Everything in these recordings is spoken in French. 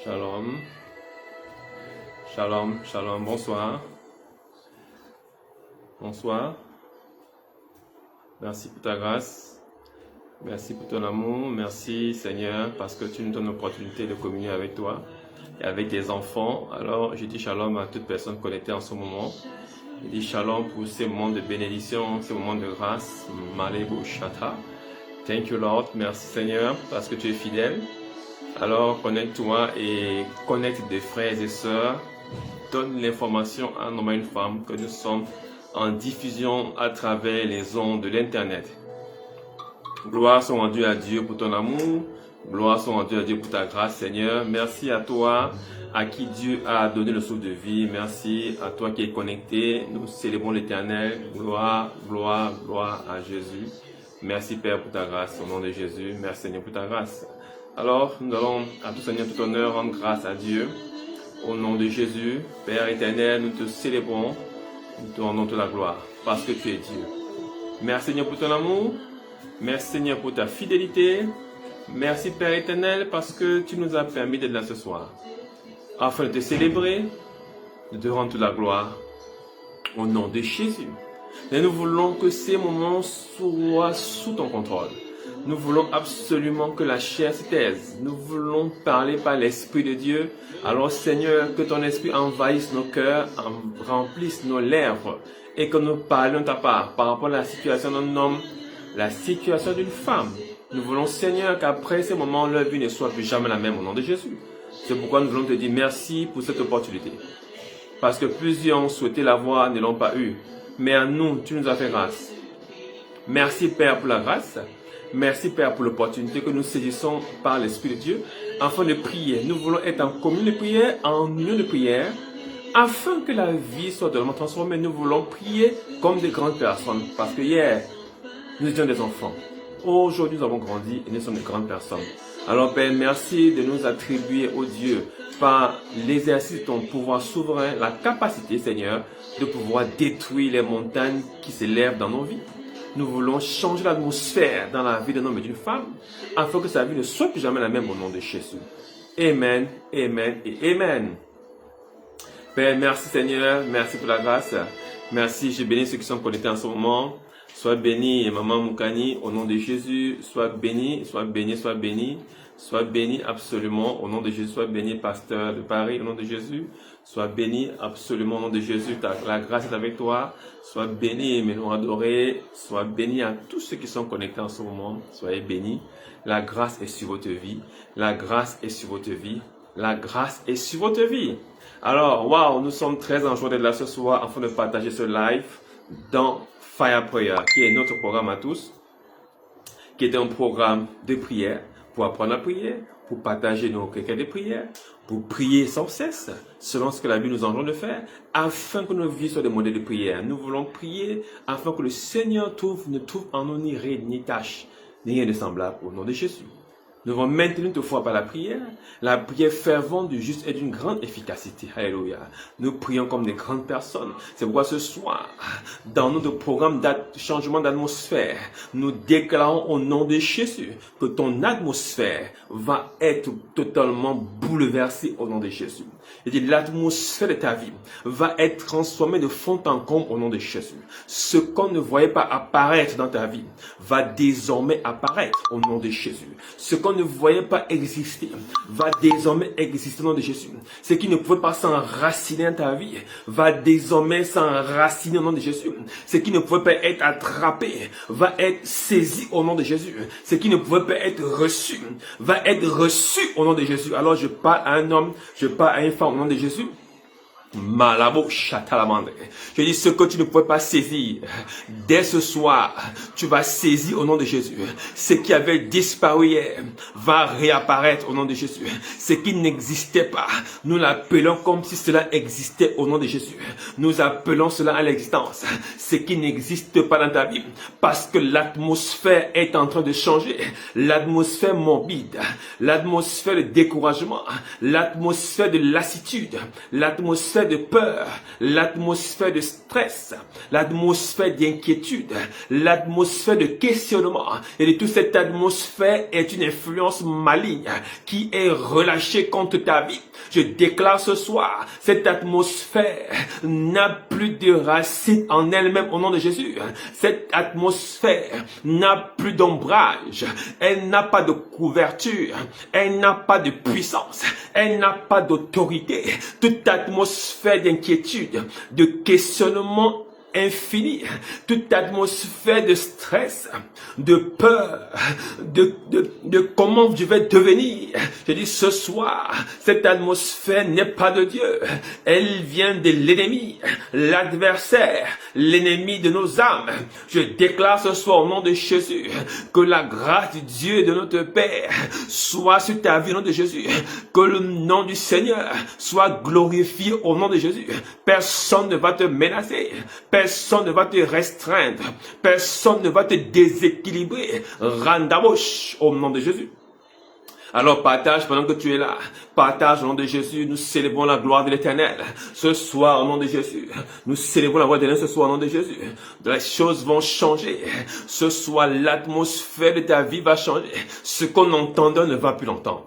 Shalom. Shalom, shalom, bonsoir. Bonsoir. Merci pour ta grâce. Merci pour ton amour. Merci Seigneur parce que tu nous donnes l'opportunité de communier avec toi et avec tes enfants. Alors je dis shalom à toute personne connectée en ce moment. Je dis shalom pour ces moments de bénédiction, ces moments de grâce. Malebo Shata. Thank you Lord. Merci Seigneur parce que tu es fidèle. Alors connecte-toi et connecte des frères et sœurs. Donne l'information à un homme et une femme que nous sommes en diffusion à travers les ondes de l'internet. Gloire soit rendue à Dieu pour ton amour. Gloire soit rendue à Dieu pour ta grâce, Seigneur. Merci à toi à qui Dieu a donné le souffle de vie. Merci à toi qui es connecté. Nous célébrons l'Éternel. Gloire, gloire, gloire à Jésus. Merci Père pour ta grâce. Au nom de Jésus. Merci Seigneur pour ta grâce. Alors, nous allons à tout Seigneur, tout honneur, rendre grâce à Dieu. Au nom de Jésus, Père éternel, nous te célébrons, nous te rendons toute la gloire, parce que tu es Dieu. Merci Seigneur pour ton amour, merci Seigneur pour ta fidélité, merci Père éternel, parce que tu nous as permis d'être là ce soir, afin de te célébrer, de te rendre toute la gloire, au nom de Jésus. Et nous voulons que ces moments soient sous ton contrôle. Nous voulons absolument que la chair se taise. Nous voulons parler par l'Esprit de Dieu. Alors Seigneur, que ton Esprit envahisse nos cœurs, remplisse nos lèvres et que nous parlions de ta part par rapport à la situation d'un homme, la situation d'une femme. Nous voulons Seigneur qu'après ces moments, leur vie ne soit plus jamais la même au nom de Jésus. C'est pourquoi nous voulons te dire merci pour cette opportunité. Parce que plusieurs ont souhaité l'avoir, ne l'ont pas eu. Mais à nous, tu nous as fait grâce. Merci Père pour la grâce. Merci Père pour l'opportunité que nous saisissons par l'Esprit de Dieu afin de prier. Nous voulons être en commune de prière, en union de prière, afin que la vie soit totalement transformée. Nous voulons prier comme des grandes personnes parce que hier, nous étions des enfants. Aujourd'hui, nous avons grandi et nous sommes des grandes personnes. Alors Père, merci de nous attribuer au Dieu par l'exercice de ton pouvoir souverain, la capacité Seigneur de pouvoir détruire les montagnes qui s'élèvent dans nos vies. Nous voulons changer l'atmosphère dans la vie d'un homme et d'une femme, afin que sa vie ne soit plus jamais la même au nom de Jésus. Amen, amen et amen. Père, merci Seigneur, merci pour la grâce. Merci, je bénis ceux qui sont connectés en ce moment. Sois béni, Maman Moukani, au nom de Jésus. Sois béni, sois béni, sois béni. Sois béni absolument au nom de Jésus. Sois béni, pasteur de Paris, au nom de Jésus. Sois béni absolument au nom de Jésus. La grâce est avec toi. Sois béni, mes noms adorés. Sois béni à tous ceux qui sont connectés en ce moment. Soyez bénis. La grâce est sur votre vie. La grâce est sur votre vie. La grâce est sur votre vie. Alors, waouh, nous sommes très en joie d'être là ce soir afin de partager ce live dans Fire Prayer, qui est notre programme à tous, qui est un programme de prière pour apprendre à prier, pour partager nos requêtes de prière, pour prier sans cesse, selon ce que la Bible nous engendre de faire, afin que nos vies soient des modèles de prière. Nous voulons prier afin que le Seigneur ne trouve en nous ni ride, ni tâche, ni rien de semblable au nom de Jésus. Nous devons maintenir notre foi par la prière. La prière fervente du juste est d'une grande efficacité. Alléluia. Nous prions comme des grandes personnes. C'est pourquoi ce soir, dans notre programme de changement d'atmosphère, nous déclarons au nom de Jésus que ton atmosphère va être totalement bouleversée au nom de Jésus. Et dit l'atmosphère de ta vie va être transformée de fond en comble au nom de Jésus. Ce qu'on ne voyait pas apparaître dans ta vie va désormais apparaître au nom de Jésus. Ce qu'on ne voyait pas exister va désormais exister au nom de Jésus. Ce qui ne pouvait pas s'enraciner dans ta vie va désormais s'enraciner au nom de Jésus. Ce qui ne pouvait pas être attrapé va être saisi au nom de Jésus. Ce qui ne pouvait pas être reçu va être reçu au nom de Jésus. Alors je parle à un homme, je parle à une femme au nom de Jésus. Malabo chatalamandre. Je dis ce que tu ne pouvais pas saisir. Dès ce soir, tu vas saisir au nom de Jésus. Ce qui avait disparu hier va réapparaître au nom de Jésus. Ce qui n'existait pas, nous l'appelons comme si cela existait au nom de Jésus. Nous appelons cela à l'existence. Ce qui n'existe pas dans ta vie, parce que l'atmosphère est en train de changer. L'atmosphère morbide, l'atmosphère de découragement, l'atmosphère de lassitude, l'atmosphère l'atmosphère de peur, l'atmosphère de stress, l'atmosphère d'inquiétude, l'atmosphère de questionnement. Et de toute cette atmosphère est une influence maligne qui est relâchée contre ta vie. Je déclare ce soir, cette atmosphère n'a plus de racines en elle-même au nom de Jésus. Cette atmosphère n'a plus d'ombrage, elle n'a pas de couverture, elle n'a pas de puissance, elle n'a pas d'autorité. Toute atmosphère d'inquiétude, de questionnement infini, toute atmosphère de stress, de peur, de comment je vais devenir. Je dis ce soir, cette atmosphère n'est pas de Dieu. Elle vient de l'ennemi, l'adversaire, l'ennemi de nos âmes. Je déclare ce soir au nom de Jésus que la grâce de Dieu et de notre Père soit sur ta vie au nom de Jésus. Que le nom du Seigneur soit glorifié au nom de Jésus. Personne ne va te menacer. Personne ne va te restreindre. Personne ne va te déséquilibrer. Randabosh au nom de Jésus. Alors partage pendant que tu es là. Partage au nom de Jésus. Nous célébrons la gloire de l'Éternel. Ce soir au nom de Jésus. Nous célébrons la gloire de l'Éternel ce soir au nom de Jésus. Les choses vont changer. Ce soir l'atmosphère de ta vie va changer. Ce qu'on entendait ne va plus l'entendre.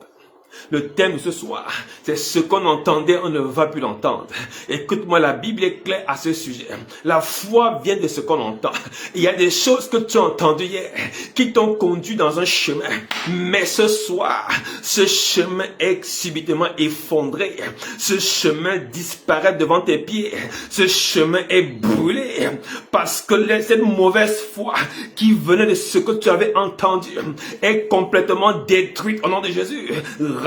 Le thème de ce soir, c'est ce qu'on entendait, on ne va plus l'entendre. Écoute-moi, la Bible est claire à ce sujet. La foi vient de ce qu'on entend. Il y a des choses que tu as entendues hier qui t'ont conduit dans un chemin. Mais ce soir, ce chemin est subitement effondré. Ce chemin disparaît devant tes pieds. Ce chemin est brûlé parce que cette mauvaise foi qui venait de ce que tu avais entendu est complètement détruite au nom de Jésus.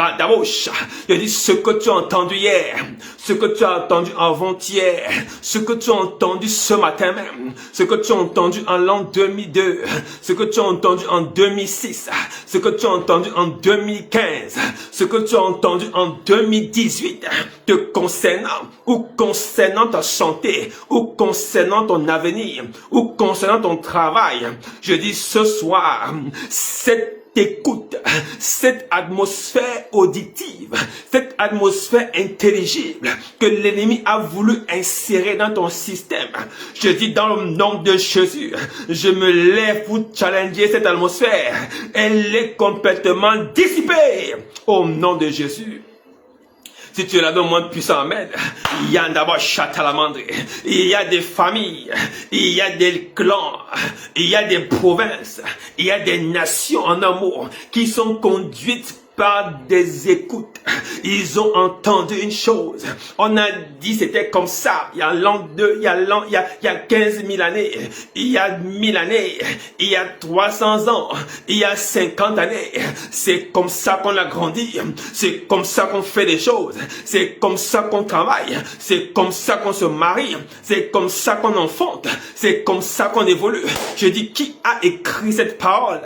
Radabosh. Je dis ce que tu as entendu hier, ce que tu as entendu avant-hier, ce que tu as entendu ce matin même, ce que tu as entendu en l'an 2002, ce que tu as entendu en 2006, ce que tu as entendu en 2015, ce que tu as entendu en 2018, te concernant, ou concernant ta santé, ou concernant ton avenir, ou concernant ton travail. Je dis ce soir, cette écoute, cette atmosphère auditive, cette atmosphère intelligible que l'ennemi a voulu insérer dans ton système. Je dis dans le nom de Jésus, je me lève pour challenger cette atmosphère. Elle est complètement dissipée au nom de Jésus. Si tu es là, donne-moi un puissant amen. Il y a d'abord chatalamandre. Il y a des familles. Il y a des clans. Il y a des provinces. Il y a des nations en amour qui sont conduites par des écoutes. Ils ont entendu une chose. On a dit c'était comme ça. Il y a l'an 2, il y a 15 000 années. Il y a 1000 années. Il y a 300 ans. Il y a 50 années. C'est comme ça qu'on a grandi. C'est comme ça qu'on fait des choses. C'est comme ça qu'on travaille. C'est comme ça qu'on se marie. C'est comme ça qu'on enfante. C'est comme ça qu'on évolue. Je dis, qui a écrit cette parole?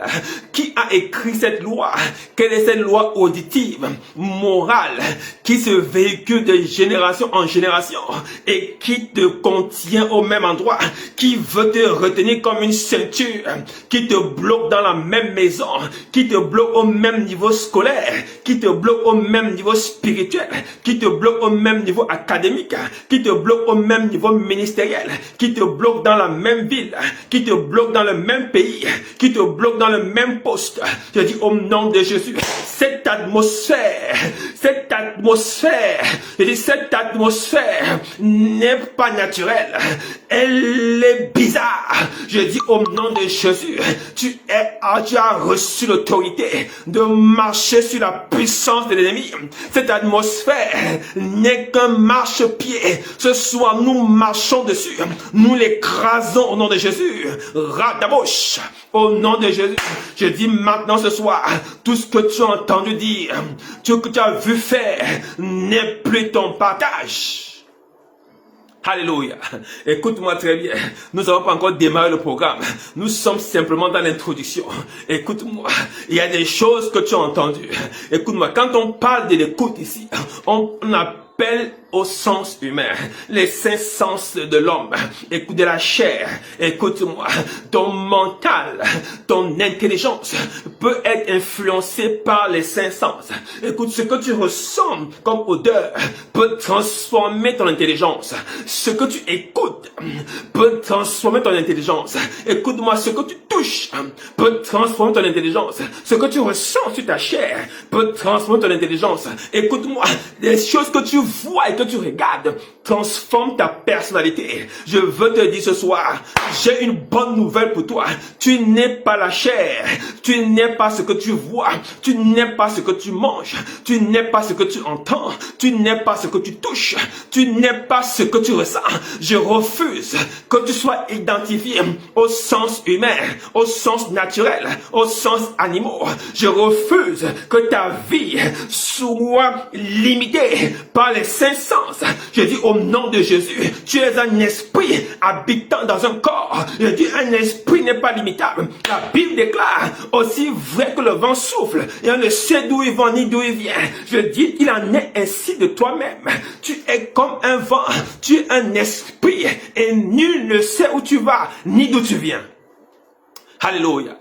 Qui a écrit cette loi? Quelle est cette loi auditive, morale, qui se véhicule de génération en génération et qui te contient au même endroit, qui veut te retenir comme une ceinture, qui te bloque dans la même maison, qui te bloque au même niveau scolaire, qui te bloque au même niveau spirituel, qui te bloque au même niveau académique, qui te bloque au même niveau ministériel, qui te bloque dans la même ville, qui te bloque dans le même pays, qui te bloque dans le même poste. Je dis au nom de Jésus, cette atmosphère, je dis cette atmosphère n'est pas naturelle, elle est bizarre. Je dis au nom de Jésus, tu as reçu l'autorité de marcher sur la puissance de l'ennemi. Cette atmosphère n'est qu'un marchepied. Ce soir, nous marchons dessus, nous l'écrasons au nom de Jésus. Radabosh, au nom de Jésus. Je dis maintenant ce soir, tout ce que tu as entendu dire, tout ce que tu as vu faire n'est plus ton partage. Alléluia. Écoute-moi très bien. Nous n'avons pas encore démarré le programme. Nous sommes simplement dans l'introduction. Écoute-moi. Il y a des choses que tu as entendues. Écoute-moi. Quand on parle de l'écoute ici, on a appelle au sens humain, les 5 sens de l'homme. Écoute, de la chair, écoute-moi, ton mental, ton intelligence peut être influencé par les 5 sens. Écoute, ce que tu ressens comme odeur peut transformer ton intelligence. Ce que tu écoutes peut transformer ton intelligence. Écoute-moi, ce que tu touches peut transformer ton intelligence. Ce que tu ressens sur ta chair peut transformer ton intelligence. Écoute-moi, les choses que tu vois et que tu regardes transforment ta personnalité. Je veux te dire ce soir, j'ai une bonne nouvelle pour toi. Tu n'es pas la chair, tu n'es pas ce que tu vois, tu n'es pas ce que tu manges, tu n'es pas ce que tu entends, tu n'es pas ce que tu touches, tu n'es pas ce que tu ressens. Je refuse que tu sois identifié au sens humain, au sens naturel, au sens animal. Je refuse que ta vie soit limitée par les 5 sens. Je dis au nom de Jésus, tu es un esprit habitant dans un corps. Je dis un esprit n'est pas limitable. La Bible déclare aussi vrai que le vent souffle et on ne sait d'où il va ni d'où il vient. Je dis il en est ainsi de toi-même. Tu es comme un vent, tu es un esprit et nul ne sait où tu vas ni d'où tu viens. Alléluia.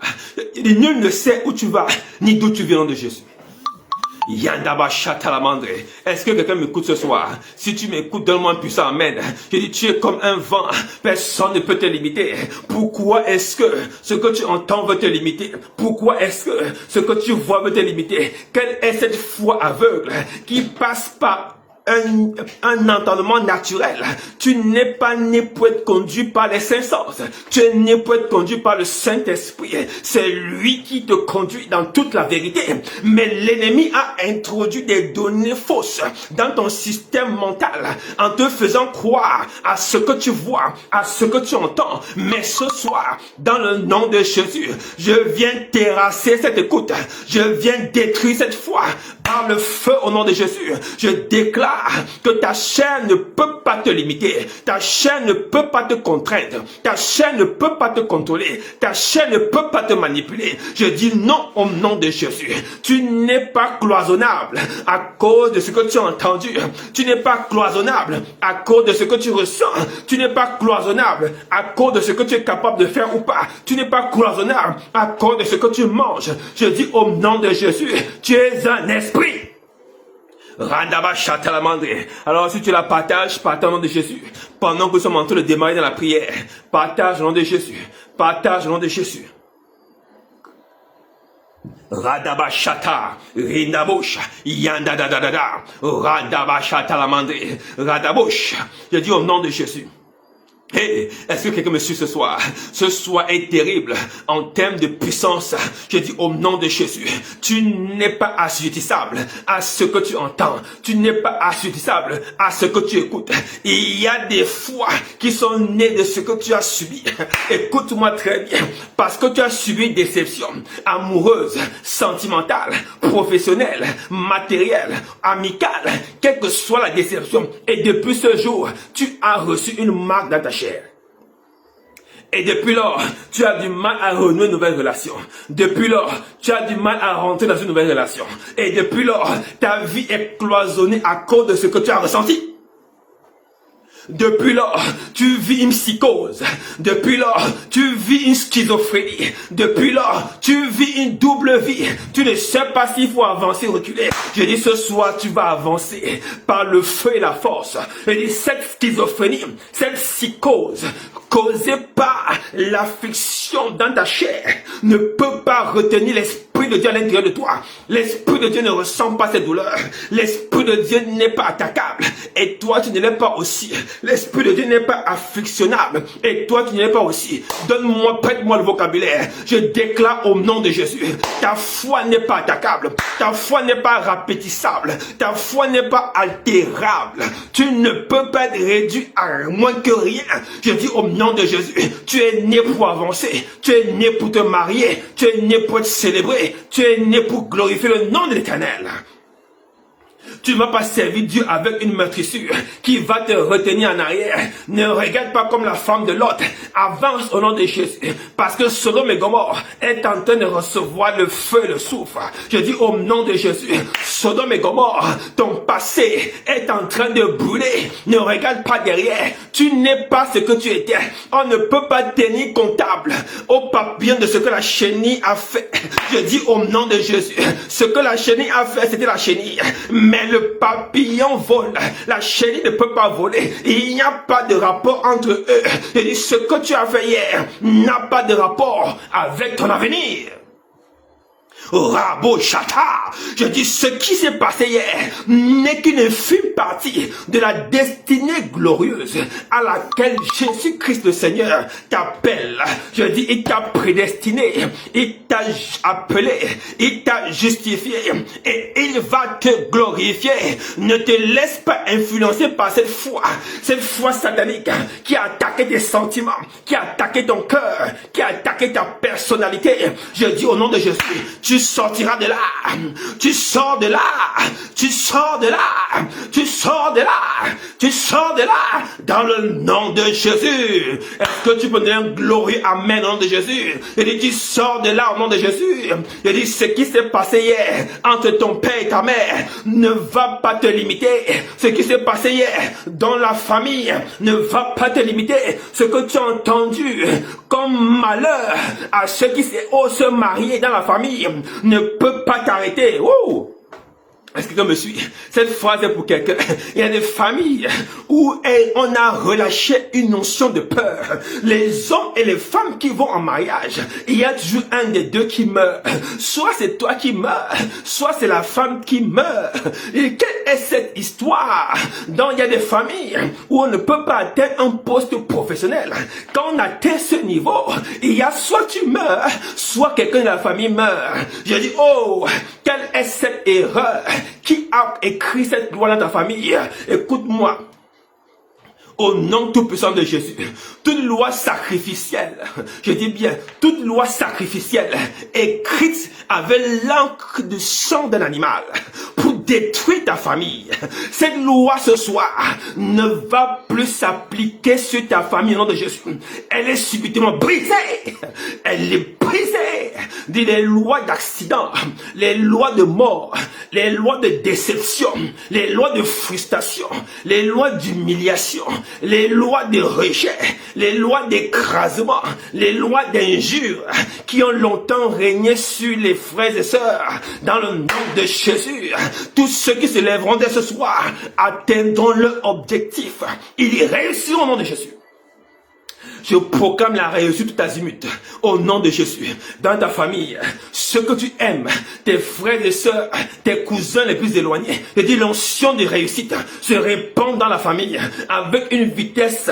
Nul ne sait où tu vas ni d'où tu viens au nom de Jésus. Est-ce que quelqu'un m'écoute ce soir? Si tu m'écoutes, donne-moi un puissant amen. Je dis, tu es comme un vent. Personne ne peut te limiter. Pourquoi est-ce que ce que tu entends veut te limiter? Pourquoi est-ce que ce que tu vois veut te limiter? Quelle est cette foi aveugle qui passe par un entendement naturel? Tu n'es pas né pour être conduit par les 5 sens. Tu es né pour être conduit par le Saint-Esprit. C'est lui qui te conduit dans toute la vérité. Mais l'ennemi a introduit des données fausses dans ton système mental en te faisant croire à ce que tu vois, à ce que tu entends. Mais ce soir, dans le nom de Jésus, je viens terrasser cette écoute. Je viens détruire cette foi par le feu au nom de Jésus. Je déclare que ta chair ne peut pas te limiter, ta chair ne peut pas te contraindre, ta chair ne peut pas te contrôler, ta chair ne peut pas te manipuler. Je dis non au nom de Jésus. Tu n'es pas cloisonnable à cause de ce que tu as entendu. Tu n'es pas cloisonnable à cause de ce que tu ressens. Tu n'es pas cloisonnable à cause de ce que tu es capable de faire ou pas. Tu n'es pas cloisonnable à cause de ce que tu manges. Je dis au nom de Jésus, tu es un esprit. Alors si tu la partages, partage au nom de Jésus. Pendant que nous sommes en train de démarrer dans la prière, partage au nom de Jésus. Partage au nom de Jésus. Radabashata, Rindabosha, Yandadadada, Radabashata Lamandre, Radabosh. Je dis au nom de Jésus. Hey, est-ce que quelqu'un me suit ce soir? Ce soir est terrible en termes de puissance. Je dis au nom de Jésus, tu n'es pas assujettissable à ce que tu entends. Tu n'es pas assujettissable à ce que tu écoutes. Il y a des fois qui sont nées de ce que tu as subi. Écoute-moi très bien, parce que tu as subi une déception amoureuse, sentimentale, professionnelle, matérielle, amicale, quelle que soit la déception. Et depuis ce jour, tu as reçu une marque dans ta chair. Et depuis lors, tu as du mal à renouer une nouvelle relation. Depuis lors, tu as du mal à rentrer dans une nouvelle relation. Et depuis lors, ta vie est cloisonnée à cause de ce que tu as ressenti. Depuis lors, tu vis une psychose. Depuis lors, tu vis une schizophrénie. Depuis lors, tu vis une double vie. Tu ne sais pas s'il faut avancer ou reculer. Je dis ce soir, tu vas avancer par le feu et la force. Je dis cette schizophrénie, cette psychose causée par l'affliction dans ta chair ne peut pas retenir l'Esprit de Dieu à l'intérieur de toi. L'Esprit de Dieu ne ressent pas ces douleurs. L'Esprit de Dieu n'est pas attaquable. Et toi, tu ne l'es pas aussi. L'Esprit de Dieu n'est pas afflictionnable. Et toi, tu ne l'es pas aussi. Donne-moi, prête-moi le vocabulaire. Je déclare au nom de Jésus. Ta foi n'est pas attaquable. Ta foi n'est pas rapétissable. Ta foi n'est pas altérable. Tu ne peux pas être réduit à moins que rien. Je dis au nom de Jésus, tu es né pour avancer. Tu es né pour te marier. Tu es né pour être célébré. Tu es né pour glorifier le nom de l'Éternel. Tu ne vas pas servir Dieu avec une meurtrissure qui va te retenir en arrière. Ne regarde pas comme la femme de Lot. Avance au nom de Jésus. Parce que Sodome et Gomorrhe est en train de recevoir le feu et le souffle. Je dis au nom de Jésus, Sodome et Gomorrhe, ton passé est en train de brûler. Ne regarde pas derrière. Tu n'es pas ce que tu étais. On ne peut pas tenir comptable au papillon de ce que la chenille a fait. Je dis au nom de Jésus, ce que la chenille a fait, c'était la chenille. Mais le papillon vole. La chenille ne peut pas voler. Il n'y a pas de rapport entre eux. Je dis, ce que tu as fait hier n'a pas de rapport avec ton avenir. Rabo Chata, je dis ce qui s'est passé hier n'est qu'une infime partie de la destinée glorieuse à laquelle Jésus-Christ le Seigneur t'appelle. Je dis il t'a prédestiné, il t'a appelé, il t'a justifié et il va te glorifier. Ne te laisse pas influencer par cette foi satanique qui a attaqué tes sentiments, qui a attaqué ton cœur, qui a attaqué ta personnalité. Je dis au nom de Jésus, tu sortiras de là, tu sors de là, tu sors de là, tu sors de là, tu sors de là, dans le nom de Jésus. Est-ce que tu peux donner un glorieux amen au nom de Jésus? Je dis, tu sors de là au nom de Jésus. Je dis, ce qui s'est passé hier entre ton père et ta mère ne va pas te limiter. Ce qui s'est passé hier dans la famille ne va pas te limiter. Ce que tu as entendu comme malheur à ceux qui osent se marier dans la famille ne peut pas t'arrêter. Oh! Est-ce que quelqu'un me suit? Cette phrase est pour quelqu'un. Il y a des familles où on a relâché une notion de peur. Les hommes et les femmes qui vont en mariage, il y a toujours un des deux qui meurt. Soit c'est toi qui meurs, soit c'est la femme qui meurt. Et quelle est cette histoire? Donc il y a des familles où on ne peut pas atteindre un poste professionnel. Quand on atteint ce niveau, il y a soit tu meurs, soit quelqu'un de la famille meurt. Je dis, oh, quelle est cette erreur? Qui a écrit cette loi dans ta famille? Écoute-moi. Au nom tout-puissant de Jésus, toute loi sacrificielle, je dis bien, toute loi sacrificielle écrite avec l'encre de sang d'un animal pour détruire ta famille, cette loi ce soir ne va plus s'appliquer sur ta famille au nom de Jésus. Elle est subitement brisée. Elle est brisée. Dis les lois d'accident, les lois de mort, les lois de déception, les lois de frustration, les lois d'humiliation, les lois de rejet, les lois d'écrasement, les lois d'injure qui ont longtemps régné sur les frères et sœurs, dans le nom de Jésus. Tous ceux qui se lèveront dès ce soir atteindront leur objectif. Ils y réussiront au nom de Jésus. Je proclame la réussite tout azimut au nom de Jésus. Dans ta famille, ceux que tu aimes, tes frères et sœurs, tes cousins les plus éloignés, je dis l'onction de réussite se répand dans la famille avec une vitesse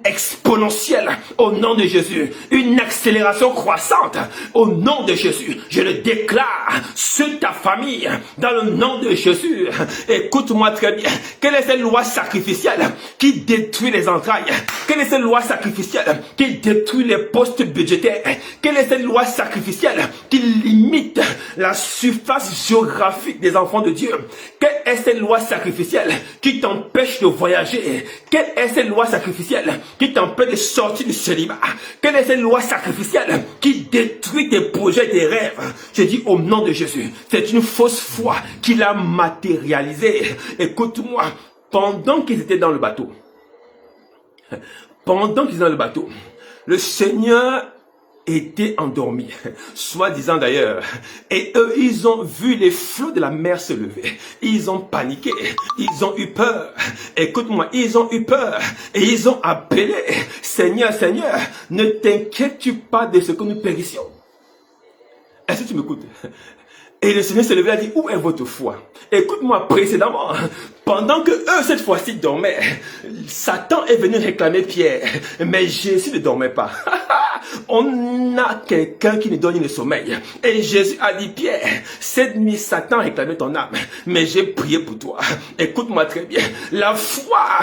exponentielle au nom de Jésus. Une accélération croissante au nom de Jésus. Je le déclare sur ta famille dans le nom de Jésus. Écoute-moi très bien. Quelle est cette loi sacrificielle qui détruit les entrailles? Quelle est cette loi sacrificielle qui détruit les postes budgétaires? Quelle est cette loi sacrificielle qui limite la surface géographique des enfants de Dieu? Quelle est cette loi sacrificielle qui t'empêche de voyager? Quelle est cette loi sacrificielle qui t'empêche de sortir du célibat? Quelle est cette loi sacrificielle qui détruit tes projets et tes rêves? Je dis au nom de Jésus, c'est une fausse foi qui l'a matérialisé. Écoute-moi, pendant qu'ils étaient dans le bateau, le Seigneur était endormi, soi-disant d'ailleurs. Et eux, ils ont vu les flots de la mer se lever. Ils ont paniqué. Ils ont eu peur. Écoute-moi, ils ont eu peur. Et ils ont appelé, Seigneur, Seigneur, ne t'inquiètes-tu pas de ce que nous périssions? Est-ce que tu m'écoutes? Et le Seigneur se levait et a dit, où est votre foi? Écoute-moi précédemment, pendant que eux, cette fois-ci, dormaient, Satan est venu réclamer Pierre, mais Jésus ne dormait pas. On a quelqu'un qui nous donne le sommeil. Et Jésus a dit, Pierre, cette nuit, Satan réclamait ton âme, mais j'ai prié pour toi. Écoute-moi très bien, la foi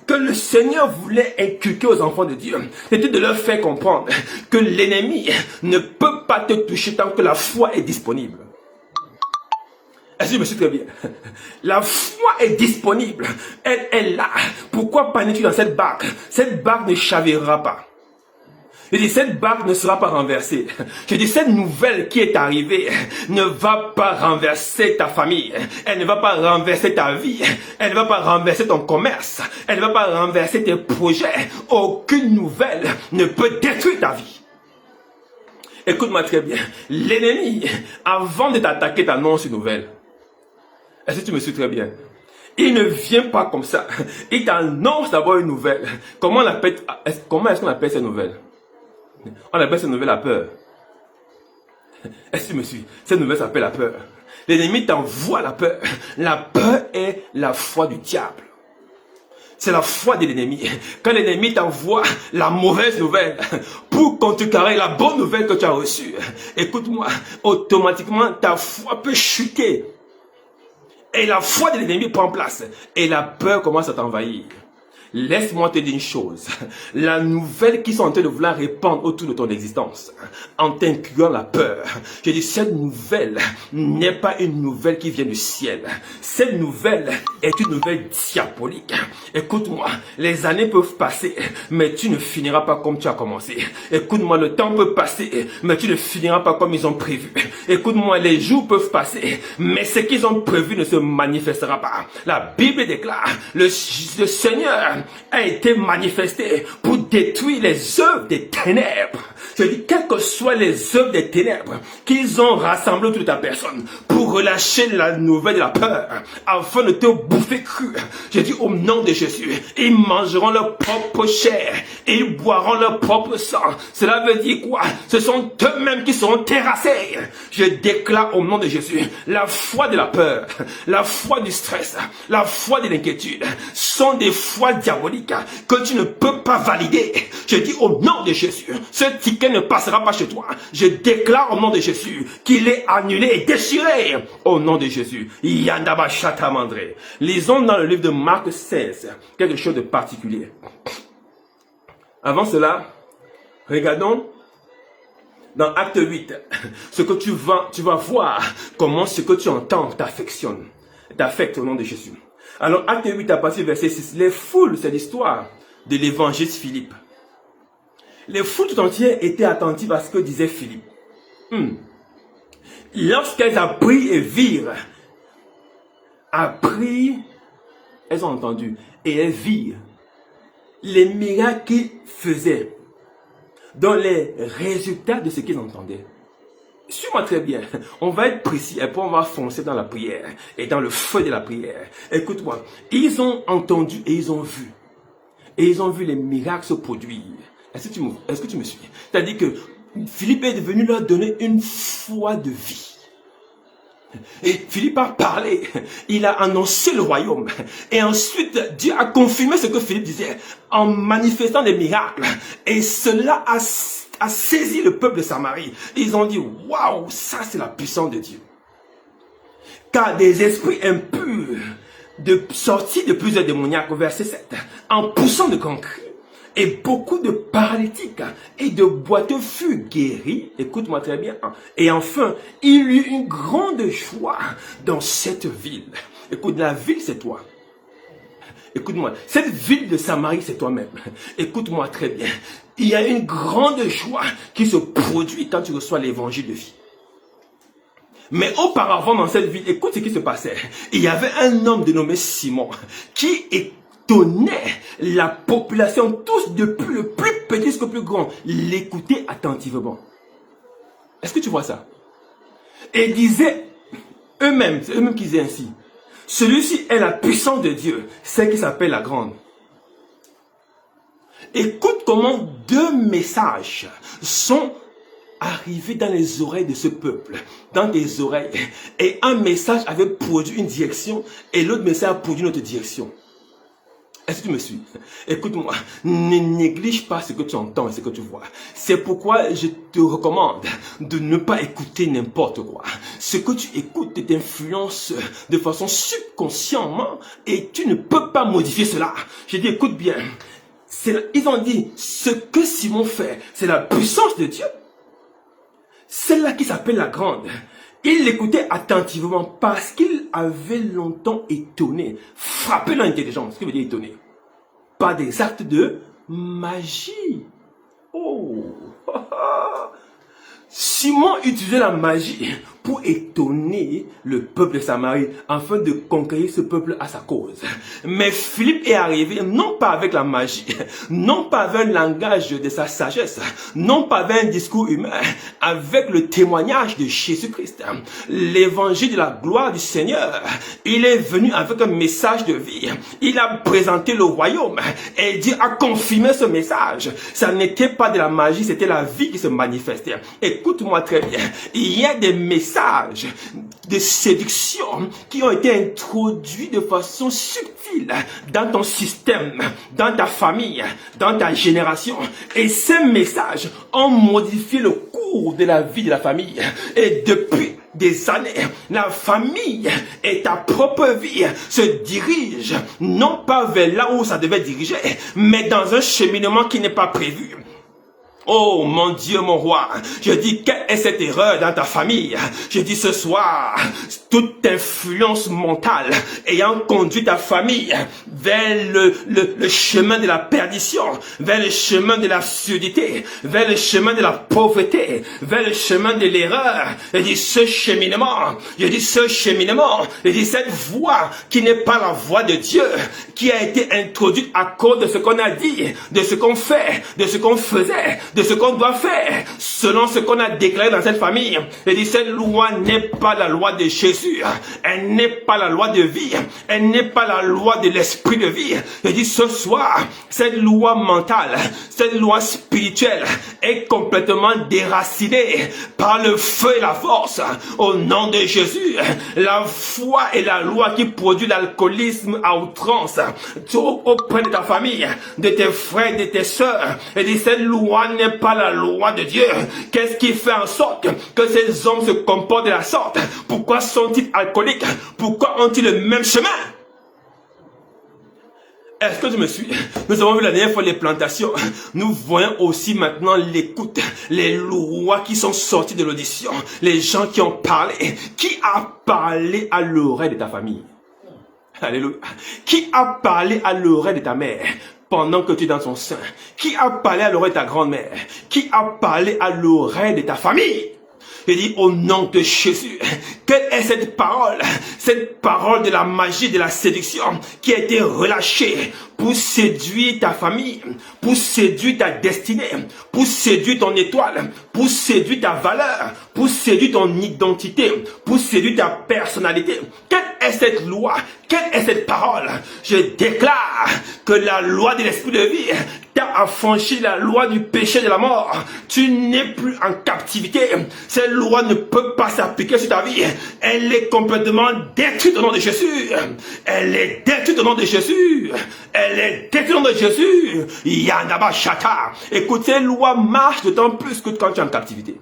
que le Seigneur voulait inculquer aux enfants de Dieu, c'était de leur faire comprendre que l'ennemi ne peut pas te toucher tant que la foi est disponible. Est-ce Est-ce que je me suis très bien? La foi est disponible. Elle est là. Pourquoi paniques-tu dans cette barque? Cette barque ne chavirera pas. Je dis, cette barque ne sera pas renversée. Je dis, cette nouvelle qui est arrivée ne va pas renverser ta famille. Elle ne va pas renverser ta vie. Elle ne va pas renverser ton commerce. Elle ne va pas renverser tes projets. Aucune nouvelle ne peut détruire ta vie. Écoute-moi très bien. L'ennemi, avant de t'attaquer, t'annonce une nouvelle. Est-ce que tu me suis très bien? Il ne vient pas comme ça. Il t'annonce d'abord une nouvelle. Comment est-ce qu'on appelle cette nouvelle? On appelle cette nouvelle la peur. Est-ce que tu me suis? Cette nouvelle s'appelle la peur. L'ennemi t'envoie la peur. La peur est la foi du diable. C'est la foi de l'ennemi. Quand l'ennemi t'envoie la mauvaise nouvelle pour contrecarrer la bonne nouvelle que tu as reçue, écoute-moi, automatiquement ta foi peut chuter. Et la foi de l'ennemi prend place. Et la peur commence à t'envahir. Laisse-moi te dire une chose. La nouvelle qu'ils sont en train de vouloir répandre autour de ton existence, en t'incluant la peur, je dis, cette nouvelle n'est pas une nouvelle qui vient du ciel. Cette nouvelle est une nouvelle diabolique. Écoute-moi, les années peuvent passer, mais tu ne finiras pas comme tu as commencé. Écoute-moi, le temps peut passer, mais tu ne finiras pas comme ils ont prévu. Écoute-moi, les jours peuvent passer, mais ce qu'ils ont prévu ne se manifestera pas. La Bible déclare, le Seigneur a été manifesté pour détruire les œuvres des ténèbres. Je dis, quelles que soient les œuvres des ténèbres qu'ils ont rassemblées autour de ta personne pour relâcher la nouvelle de la peur, afin de te bouffer cru. Je dis, au nom de Jésus, ils mangeront leur propre chair et ils boiront leur propre sang. Cela veut dire quoi? Ce sont eux-mêmes qui seront terrassés. Je déclare au nom de Jésus, la foi de la peur, la foi du stress, la foi de l'inquiétude sont des foi diabolique que tu ne peux pas valider. Je dis au nom de Jésus, ce ticket ne passera pas chez toi. Je déclare au nom de Jésus qu'il est annulé et déchiré. Au nom de Jésus. Yandaba Chatamandré. Lisons dans le livre de Marc 16 quelque chose de particulier. Avant cela, regardons dans Acte 8 ce que tu vas voir, comment ce que tu entends t'affecte au nom de Jésus. Alors, Acte 8, à partir du verset 6, les foules, c'est l'histoire de l'évangéliste Philippe. Les foules tout entières étaient attentives à ce que disait Philippe. Lorsqu'elles apprirent et virent, elles ont entendu, et elles virent les miracles qu'il faisait, dans les résultats de ce qu'ils entendaient. Suis-moi très bien, on va être précis et puis on va foncer dans la prière et dans le feu de la prière. Écoute-moi, ils ont entendu et ils ont vu. Et ils ont vu les miracles se produire. Est-ce que tu me suis? C'est-à-dire que Philippe est venu leur donner une foi de vie. Et Philippe a parlé, il a annoncé le royaume. Et ensuite, Dieu a confirmé ce que Philippe disait en manifestant des miracles. Et cela a saisi le peuple de Samarie. Ils ont dit, waouh, ça c'est la puissance de Dieu. Car des esprits impurs sortis de plusieurs démoniaques, verset 7, en poussant de grands cris, et beaucoup de paralytiques et de boiteux furent guéris. Écoute-moi très bien. Et enfin, il y eut une grande joie dans cette ville. Écoute, la ville c'est toi. Écoute-moi, cette ville de Samarie c'est toi-même. Écoute-moi très bien. Il y a une grande joie qui se produit quand tu reçois l'évangile de vie. Mais auparavant dans cette ville, écoute ce qui se passait. Il y avait un homme dénommé Simon qui étonnait la population, tous depuis le plus petit jusqu'au plus grand, l'écoutaient attentivement. Est-ce que tu vois ça? Et disaient eux-mêmes, c'est eux-mêmes qui disaient ainsi, celui-ci est la puissance de Dieu, celle qui s'appelle la grande. Écoute comment deux messages sont arrivés dans les oreilles de ce peuple, dans tes oreilles. Et un message avait produit une direction et l'autre message a produit une autre direction. Est-ce que tu me suis? Écoute-moi, ne néglige pas ce que tu entends et ce que tu vois. C'est pourquoi je te recommande de ne pas écouter n'importe quoi. Ce que tu écoutes t'influence de façon subconsciemment et tu ne peux pas modifier cela. Je dis, écoute bien. Ils ont dit, ce que Simon fait, c'est la puissance de Dieu. Celle-là qui s'appelle la grande. Il l'écoutait attentivement parce qu'il avait longtemps étonné, frappé l'intelligence. Ce qui veut dire étonné. Par des actes de magie. Oh! Simon utilisait la magie pour étonner le peuple de Samarie afin de conquérir ce peuple à sa cause. Mais Philippe est arrivé non pas avec la magie, non pas avec un langage de sa sagesse, non pas avec un discours humain, avec le témoignage de Jésus-Christ. L'évangile de la gloire du Seigneur, il est venu avec un message de vie. Il a présenté le royaume et Dieu a confirmé ce message. Ça n'était pas de la magie, c'était la vie qui se manifestait. Écoute-moi très bien, il y a des messages de séduction qui ont été introduits de façon subtile dans ton système, dans ta famille, dans ta génération. Et ces messages ont modifié le cours de la vie de la famille. Et depuis des années, la famille et ta propre vie se dirigent non pas vers là où ça devait diriger, mais dans un cheminement qui n'est pas prévu. Oh mon Dieu, mon roi, je dis, quelle est cette erreur dans ta famille? Je dis ce soir, toute influence mentale ayant conduit ta famille vers le chemin de la perdition, vers le chemin de la surdité, vers le chemin de la pauvreté, vers le chemin de l'erreur. Je dis ce cheminement, je dis cette voie qui n'est pas la voie de Dieu, qui a été introduite à cause de ce qu'on a dit, de ce qu'on fait, de ce qu'on faisait, de ce qu'on doit faire, selon ce qu'on a déclaré dans cette famille. Je dis, cette loi n'est pas la loi de Jésus, elle n'est pas la loi de vie, elle n'est pas la loi de l'esprit de vie. Je dis, ce soir, cette loi mentale, cette loi spirituelle est complètement déracinée par le feu et la force. Au nom de Jésus, la foi et la loi qui produit l'alcoolisme à outrance auprès de ta famille, de tes frères, de tes sœurs. Et dit, cette loi n'est pas la loi de Dieu. Qu'est-ce qui fait en sorte que ces hommes se comportent de la sorte? Pourquoi sont-ils alcooliques? Pourquoi ont-ils le même chemin? Est-ce que tu me suis? Nous avons vu la dernière fois les plantations. Nous voyons aussi maintenant l'écoute, les lois qui sont sorties de l'audition, les gens qui ont parlé. Qui a parlé à l'oreille de ta famille? Alléluia. Qui a parlé à l'oreille de ta mère pendant que tu es dans son sein? Qui a parlé à l'oreille de ta grand-mère? Qui a parlé à l'oreille de ta famille? Je dis au nom de Jésus, quelle est cette parole de la magie, de la séduction qui a été relâchée pour séduire ta famille, pour séduire ta destinée, pour séduire ton étoile, pour séduire ta valeur, pour séduire ton identité, pour séduire ta personnalité. Quelle est cette loi? Quelle est cette parole? Je déclare que la loi de l'esprit de vie t'a affranchi la loi du péché et de la mort. Tu n'es plus en captivité. Cette loi ne peut pas s'appliquer sur ta vie. Elle est complètement détruite au nom de Jésus. Elle est détruite au nom de Jésus. Elle est détruite au nom de Jésus. Yanaba Shata. Écoute, cette loi marche d'autant plus que quand tu es en captivité.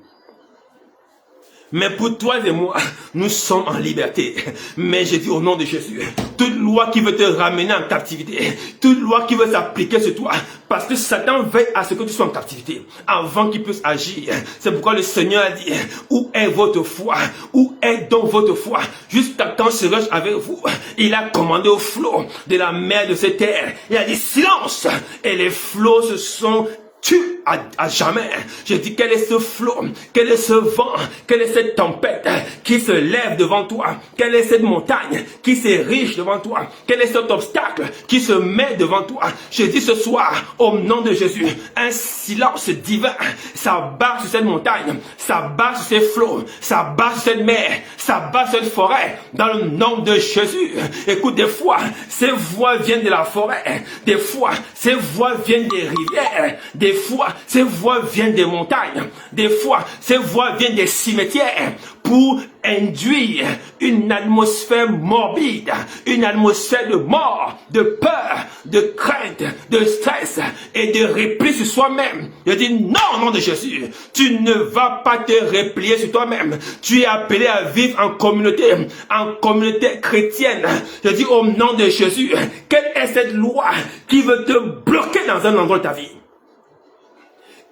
Mais pour toi et moi, nous sommes en liberté. Mais je dis au nom de Jésus, toute loi qui veut te ramener en captivité, toute loi qui veut s'appliquer sur toi, parce que Satan veille à ce que tu sois en captivité, avant qu'il puisse agir. C'est pourquoi le Seigneur a dit, où est votre foi? Où est donc votre foi? Jusqu'à quand serai-je avec vous? Il a commandé aux flots de la mer de cette terre. Il a dit silence. Et les flots se sont tu à jamais. Je dis, quel est ce flot? Quel est ce vent? Quelle est cette tempête qui se lève devant toi? Quelle est cette montagne qui s'érige devant toi? Quel est cet obstacle qui se met devant toi? Je dis ce soir, au nom de Jésus, un silence divin s'abat sur cette montagne, s'abat sur ces flots, s'abat sur cette mer, s'abat sur cette forêt, dans le nom de Jésus. Écoute, des fois, ces voix viennent de la forêt, des fois, ces voix viennent des rivières, des fois, ces voix viennent des montagnes. Des fois, ces voix viennent des cimetières pour induire une atmosphère morbide, une atmosphère de mort, de peur, de crainte, de stress et de repli sur soi-même. Je dis non, au nom de Jésus, tu ne vas pas te replier sur toi-même. Tu es appelé à vivre en communauté chrétienne. Je dis au nom de Jésus, quelle est cette loi qui veut te bloquer dans un endroit de ta vie?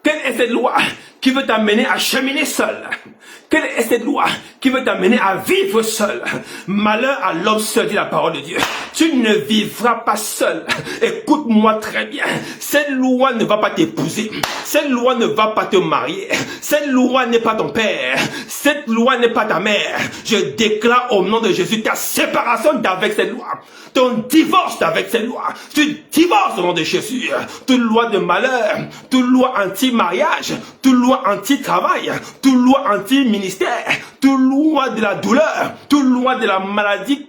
Quelle est cette loi qui veut t'amener à cheminer seul? Quelle est cette loi qui veut t'amener à vivre seul? Malheur à l'homme seul, dit la parole de Dieu. Tu ne vivras pas seul. Écoute-moi très bien. Cette loi ne va pas t'épouser. Cette loi ne va pas te marier. Cette loi n'est pas ton père. Cette loi n'est pas ta mère. Je déclare au nom de Jésus ta séparation d'avec cette loi. Ton divorce avec cette loi. Tu divorces au nom de Jésus. Toute loi de malheur, toute loi anti-mariage, toute loi anti-travail, toute loi anti-ministère, toute loi de la douleur, toute loi de la maladie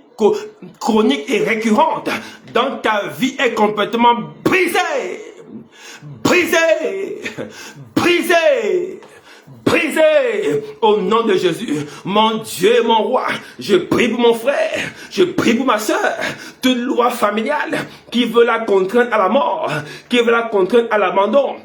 chronique et récurrente dans ta vie est complètement brisée. Brisée. Brisée. Brisé au nom de Jésus. Mon Dieu, mon roi, je prie pour mon frère, je prie pour ma soeur. Toute loi familiale qui veut la contraindre à la mort, qui veut la contraindre à l'abandon,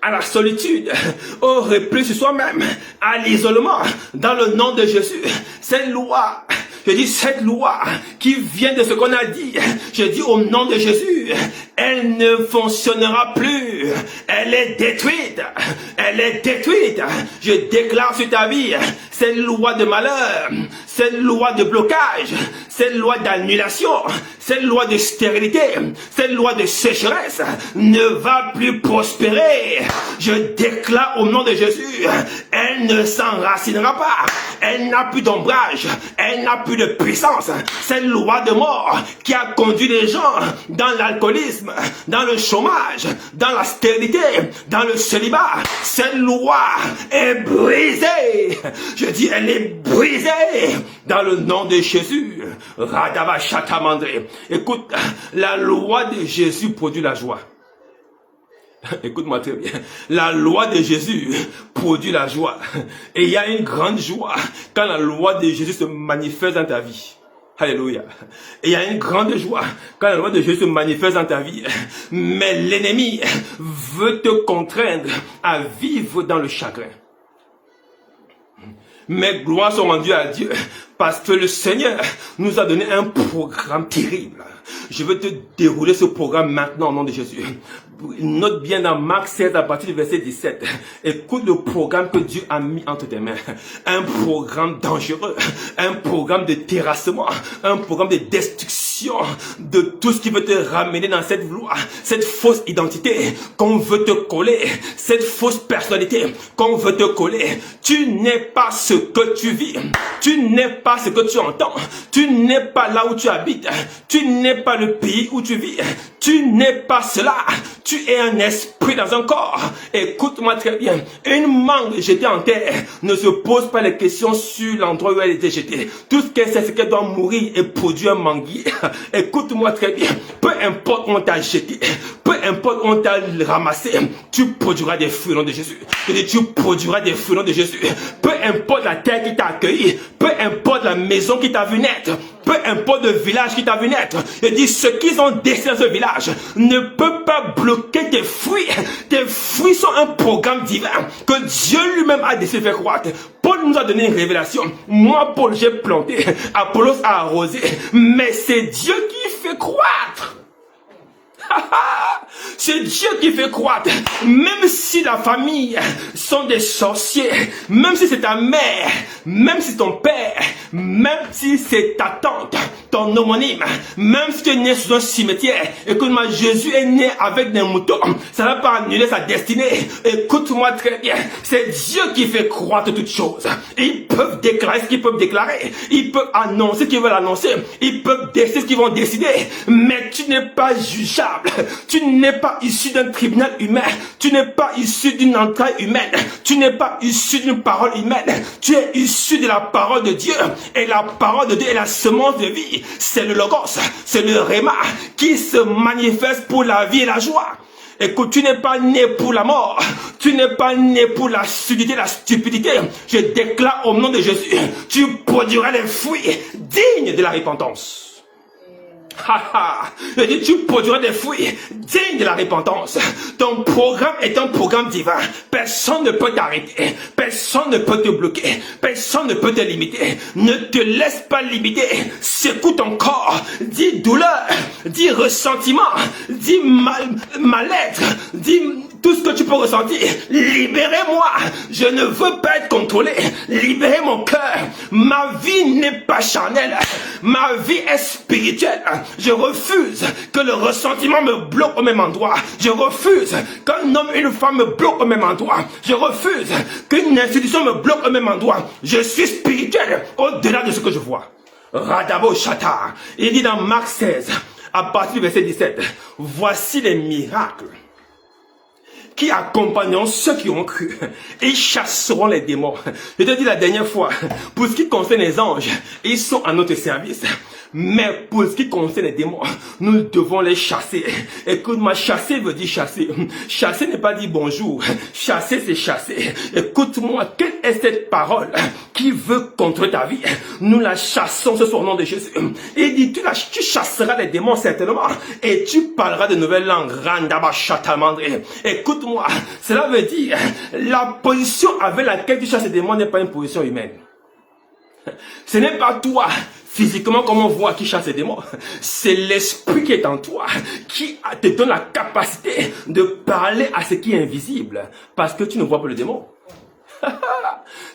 à la solitude, au repli sur soi-même, à l'isolement, dans le nom de Jésus. Cette loi, je dis cette loi qui vient de ce qu'on a dit, je dis au nom de Jésus, elle ne fonctionnera plus. Elle est détruite. Elle est détruite. Je déclare sur ta vie, cette loi de malheur, cette loi de blocage, cette loi d'annulation, cette loi de stérilité, cette loi de sécheresse ne va plus prospérer. Je déclare au nom de Jésus, elle ne s'enracinera pas. Elle n'a plus d'ombrage. Elle n'a plus de puissance. Cette loi de mort qui a conduit les gens dans l'alcoolisme, dans le chômage, dans la stérilité, dans le célibat. Cette loi est brisée. Je dis, elle est brisée dans le nom de Jésus. Radava Chatamandré. Écoute, la loi de Jésus produit la joie. Écoute-moi très bien. La loi de Jésus produit la joie. Et il y a une grande joie quand la loi de Jésus se manifeste dans ta vie. Alléluia. Et il y a une grande joie quand la loi de Jésus se manifeste dans ta vie. Mais l'ennemi veut te contraindre à vivre dans le chagrin. Mais gloires sont rendues à Dieu parce que le Seigneur nous a donné un programme terrible. Je veux te dérouler ce programme maintenant au nom de Jésus. Note bien dans Marc 16 à partir du verset 17. Écoute le programme que Dieu a mis entre tes mains. Un programme dangereux, un programme de terrassement, un programme de destruction de tout ce qui veut te ramener dans cette loi, cette fausse identité qu'on veut te coller, cette fausse personnalité qu'on veut te coller. Tu n'es pas ce que tu vis, tu n'es pas ce que tu entends, tu n'es pas là où tu habites, tu n'es pas le pays où tu vis, tu n'es pas cela. Tu es un esprit dans un corps. Écoute-moi très bien. Une mangue jetée en terre ne se pose pas les questions sur l'endroit où elle était jetée. Tout ce qu'elle sait, c'est qu'elle doit mourir et produire un manguier. Écoute-moi très bien. Peu importe où on t'a jeté, peu importe où on t'a ramassé, tu produiras des fruits au nom de Jésus. Tu produiras des fruits au nom de Jésus. Peu importe la terre qui t'a accueilli, peu importe la maison qui t'a vu naître, peu importe le village qui t'a vu naître. Je dis, ceux qui ont décidé dans ce village ne peuvent pas bloquer tes fruits. Tes fruits sont un programme divin que Dieu lui-même a décidé de faire croître. Paul nous a donné une révélation. Moi, Paul, j'ai planté. Apollos a arrosé. Mais c'est Dieu qui fait croître. C'est Dieu qui fait croître. Même si la famille sont des sorciers, même si c'est ta mère, même si c'est ton père, même si c'est ta tante, ton homonyme, même si tu es né sous un cimetière, écoute-moi, Jésus est né avec des moutons. Ça ne va pas annuler sa destinée. Écoute-moi très bien. C'est Dieu qui fait croître toutes choses. Ils peuvent déclarer ce qu'ils peuvent déclarer. Ils peuvent annoncer ce qu'ils veulent annoncer. Ils peuvent décider ce qu'ils vont décider. Mais tu n'es pas jugeable. Tu n'es pas issu d'un tribunal humain. Tu n'es pas issu d'une entraille humaine. Tu n'es pas issu d'une parole humaine. Tu es issu de la parole de Dieu. Et la parole de Dieu est la semence de vie. C'est le logos, c'est le réma qui se manifeste pour la vie et la joie. Écoute, tu n'es pas né pour la mort. Tu n'es pas né pour la surdité, la stupidité. Je déclare au nom de Jésus, tu produiras les fruits dignes de la repentance. Je dis, tu produiras des fruits dignes de la repentance. Ton programme est un programme divin. Personne ne peut t'arrêter. Personne ne peut te bloquer. Personne ne peut te limiter. Ne te laisse pas limiter. Secoue ton corps. Dis douleur. Dis ressentiment. Dis mal-être. Dis tout ce que tu peux ressentir, libérez-moi. Je ne veux pas être contrôlé. Libérez mon cœur. Ma vie n'est pas charnelle. Ma vie est spirituelle. Je refuse que le ressentiment me bloque au même endroit. Je refuse qu'un homme et une femme me bloquent au même endroit. Je refuse qu'une institution me bloque au même endroit. Je suis spirituel au-delà de ce que je vois. Radabo Shata. Il dit dans Marc 16, à partir du verset 17, voici les miracles qui accompagneront ceux qui ont cru. Ils chasseront les démons. Je te dis la dernière fois, pour ce qui concerne les anges, ils sont à notre service. Mais pour ce qui concerne les démons, nous devons les chasser. Écoute-moi, chasser veut dire chasser. Chasser n'est pas dire bonjour. Chasser, c'est chasser. Écoute-moi, quelle est cette parole qui veut contrôler ta vie? Nous la chassons ce soir au nom de Jésus. Il dit, tu chasseras les démons certainement. Et tu parleras de nouvelles langues. Écoute-moi, cela veut dire, la position avec laquelle tu chasses les démons n'est pas une position humaine. Ce n'est pas toi, physiquement, comme on voit qui chasse les démons. C'est l'esprit qui est en toi, qui te donne la capacité de parler à ce qui est invisible, parce que tu ne vois pas le démon.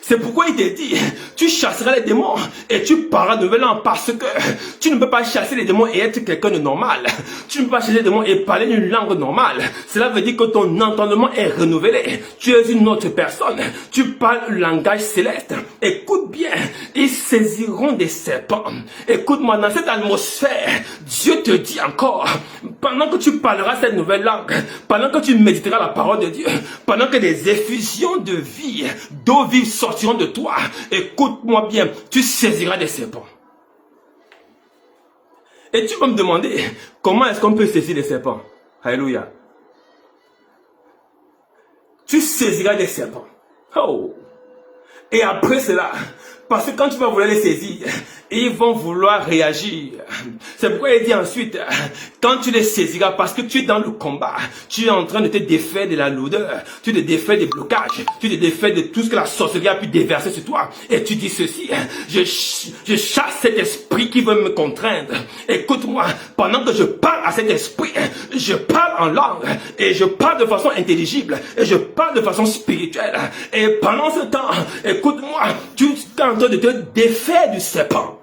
C'est pourquoi il te dit, tu chasseras les démons et tu parleras de nouvelles langues, parce que tu ne peux pas chasser les démons et être quelqu'un de normal. Tu ne peux pas chasser les démons et parler une langue normale. Cela veut dire que ton entendement est renouvelé. Tu es une autre personne. Tu parles le langage céleste. Écoute bien, ils saisiront des serpents. Écoute-moi, dans cette atmosphère, Dieu te dit encore, pendant que tu parleras cette nouvelle langue, pendant que tu méditeras la parole de Dieu, pendant que des effusions de vie, d'eau vive sortiront de toi, écoute-moi bien, tu saisiras des serpents. Et tu vas me demander, comment est-ce qu'on peut saisir des serpents? Alléluia. Tu saisiras des serpents. Oh. Et après cela, parce que quand tu vas vouloir les saisir, ils vont vouloir réagir. C'est pourquoi il dit ensuite, quand tu les saisiras, parce que tu es dans le combat, tu es en train de te défaire de la lourdeur, tu te défais des blocages, tu te défais de tout ce que la sorcellerie a pu déverser sur toi. Et tu dis ceci, je chasse cet esprit qui veut me contraindre. Écoute-moi, pendant que je parle à cet esprit, je parle en langue, et je parle de façon intelligible, et je parle de façon spirituelle. Et pendant ce temps, écoute-moi, tu es en train de te défaire du serpent.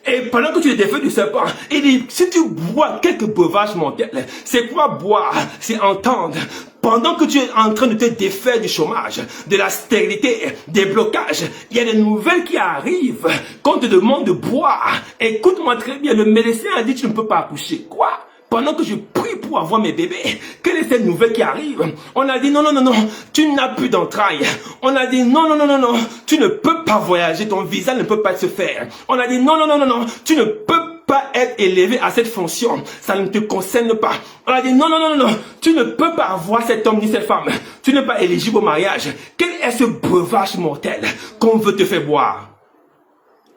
Et pendant que tu te défais du serpent, il dit, si tu bois quelques breuvages mortels, c'est quoi boire? C'est entendre. Pendant que tu es en train de te défaire du chômage, de la stérilité, des blocages, il y a des nouvelles qui arrivent, qu'on te demande de boire. Écoute-moi très bien, le médecin a dit, tu ne peux pas accoucher. Quoi? Pendant que je prie pour avoir mes bébés, quelle est cette nouvelle qui arrive? On a dit non, non, non, non, tu n'as plus d'entrailles. On a dit non, non, non, non, non, tu ne peux pas voyager, ton visa ne peut pas se faire. On a dit non, non, non, non, non, tu ne peux pas être élevé à cette fonction, ça ne te concerne pas. On a dit non, non, non, non, non, tu ne peux pas avoir cet homme ni cette femme. Tu n'es pas éligible au mariage. Quel est ce breuvage mortel qu'on veut te faire boire?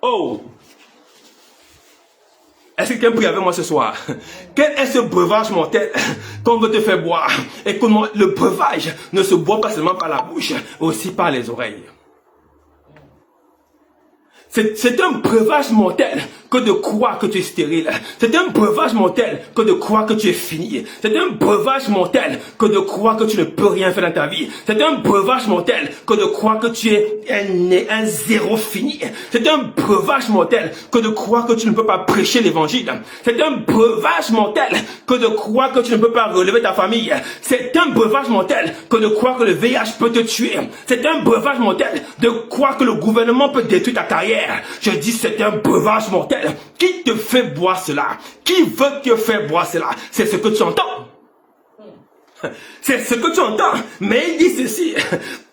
Oh! Est-ce que quelqu'un prie avec moi ce soir? Quel est ce breuvage mortel qu'on veut te faire boire? Écoute-moi, le breuvage ne se boit pas seulement par la bouche, aussi par les oreilles. C'est un breuvage mortel que de croire que tu es stérile. C'est un breuvage mortel que de croire que tu es fini. C'est un breuvage mortel que de croire que tu ne peux rien faire dans ta vie. C'est un breuvage mortel que de croire que tu es un zéro fini. C'est un breuvage mortel que de croire que tu ne peux pas prêcher l'évangile. C'est un breuvage mortel que de croire que tu ne peux pas relever ta famille. C'est un breuvage mortel que de croire que le VIH peut te tuer. C'est un breuvage mortel de croire que le gouvernement peut détruire ta carrière. Je dis, c'est un breuvage mortel. Qui te fait boire cela? Qui veut te faire boire cela? C'est ce que tu entends. C'est ce que tu entends. Mais il dit ceci.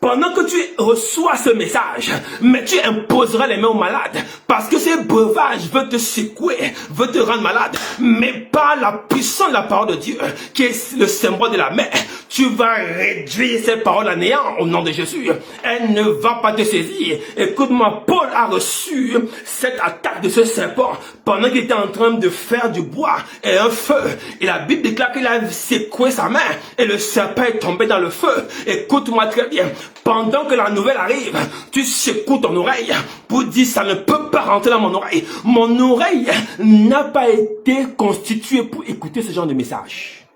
Pendant que tu reçois ce message, mais tu imposeras les mains aux malades. Parce que ce breuvage veut te secouer, veut te rendre malade. Mais par la puissance de la parole de Dieu, qui est le symbole de la main, tu vas réduire ces paroles à néant au nom de Jésus. Elle ne va pas te saisir. Écoute-moi, Paul a reçu cette attaque de ce serpent pendant qu'il était en train de faire du bois et un feu. Et la Bible déclare qu'il a secoué sa main et le serpent est tombé dans le feu. Écoute-moi très bien. Pendant que la nouvelle arrive, tu secoues ton oreille pour dire ça ne peut pas rentrer dans mon oreille. Mon oreille n'a pas été constituée pour écouter ce genre de message.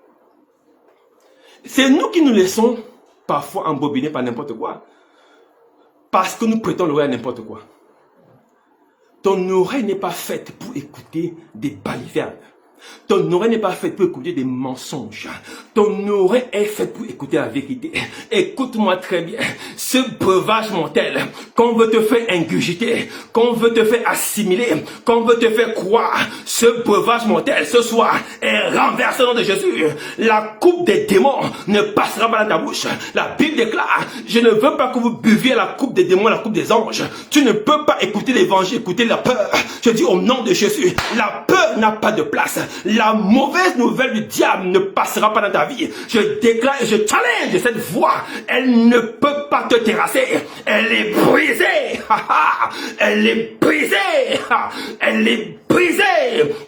C'est nous qui nous laissons parfois embobiner par n'importe quoi. Parce que nous prêtons l'oreille à n'importe quoi. Ton oreille n'est pas faite pour écouter des balivernes. Ton oreille n'est pas faite pour écouter des mensonges. Ton oreille est faite pour écouter la vérité. Écoute-moi très bien. Ce breuvage mortel qu'on veut te faire ingurgiter, qu'on veut te faire assimiler, qu'on veut te faire croire, ce breuvage mortel ce soir est renversé au nom de Jésus. La coupe des démons ne passera pas dans ta bouche. La Bible déclare, je ne veux pas que vous buviez la coupe des démons, la coupe des anges. Tu ne peux pas écouter l'évangile, écouter la peur. Je dis au nom de Jésus, la peur n'a pas de place. La mauvaise nouvelle du diable ne passera pas dans ta vie. Je déclare et je challenge cette voix. Elle ne peut pas te terrasser. Elle est brisée. Elle est brisée. Elle est brisée.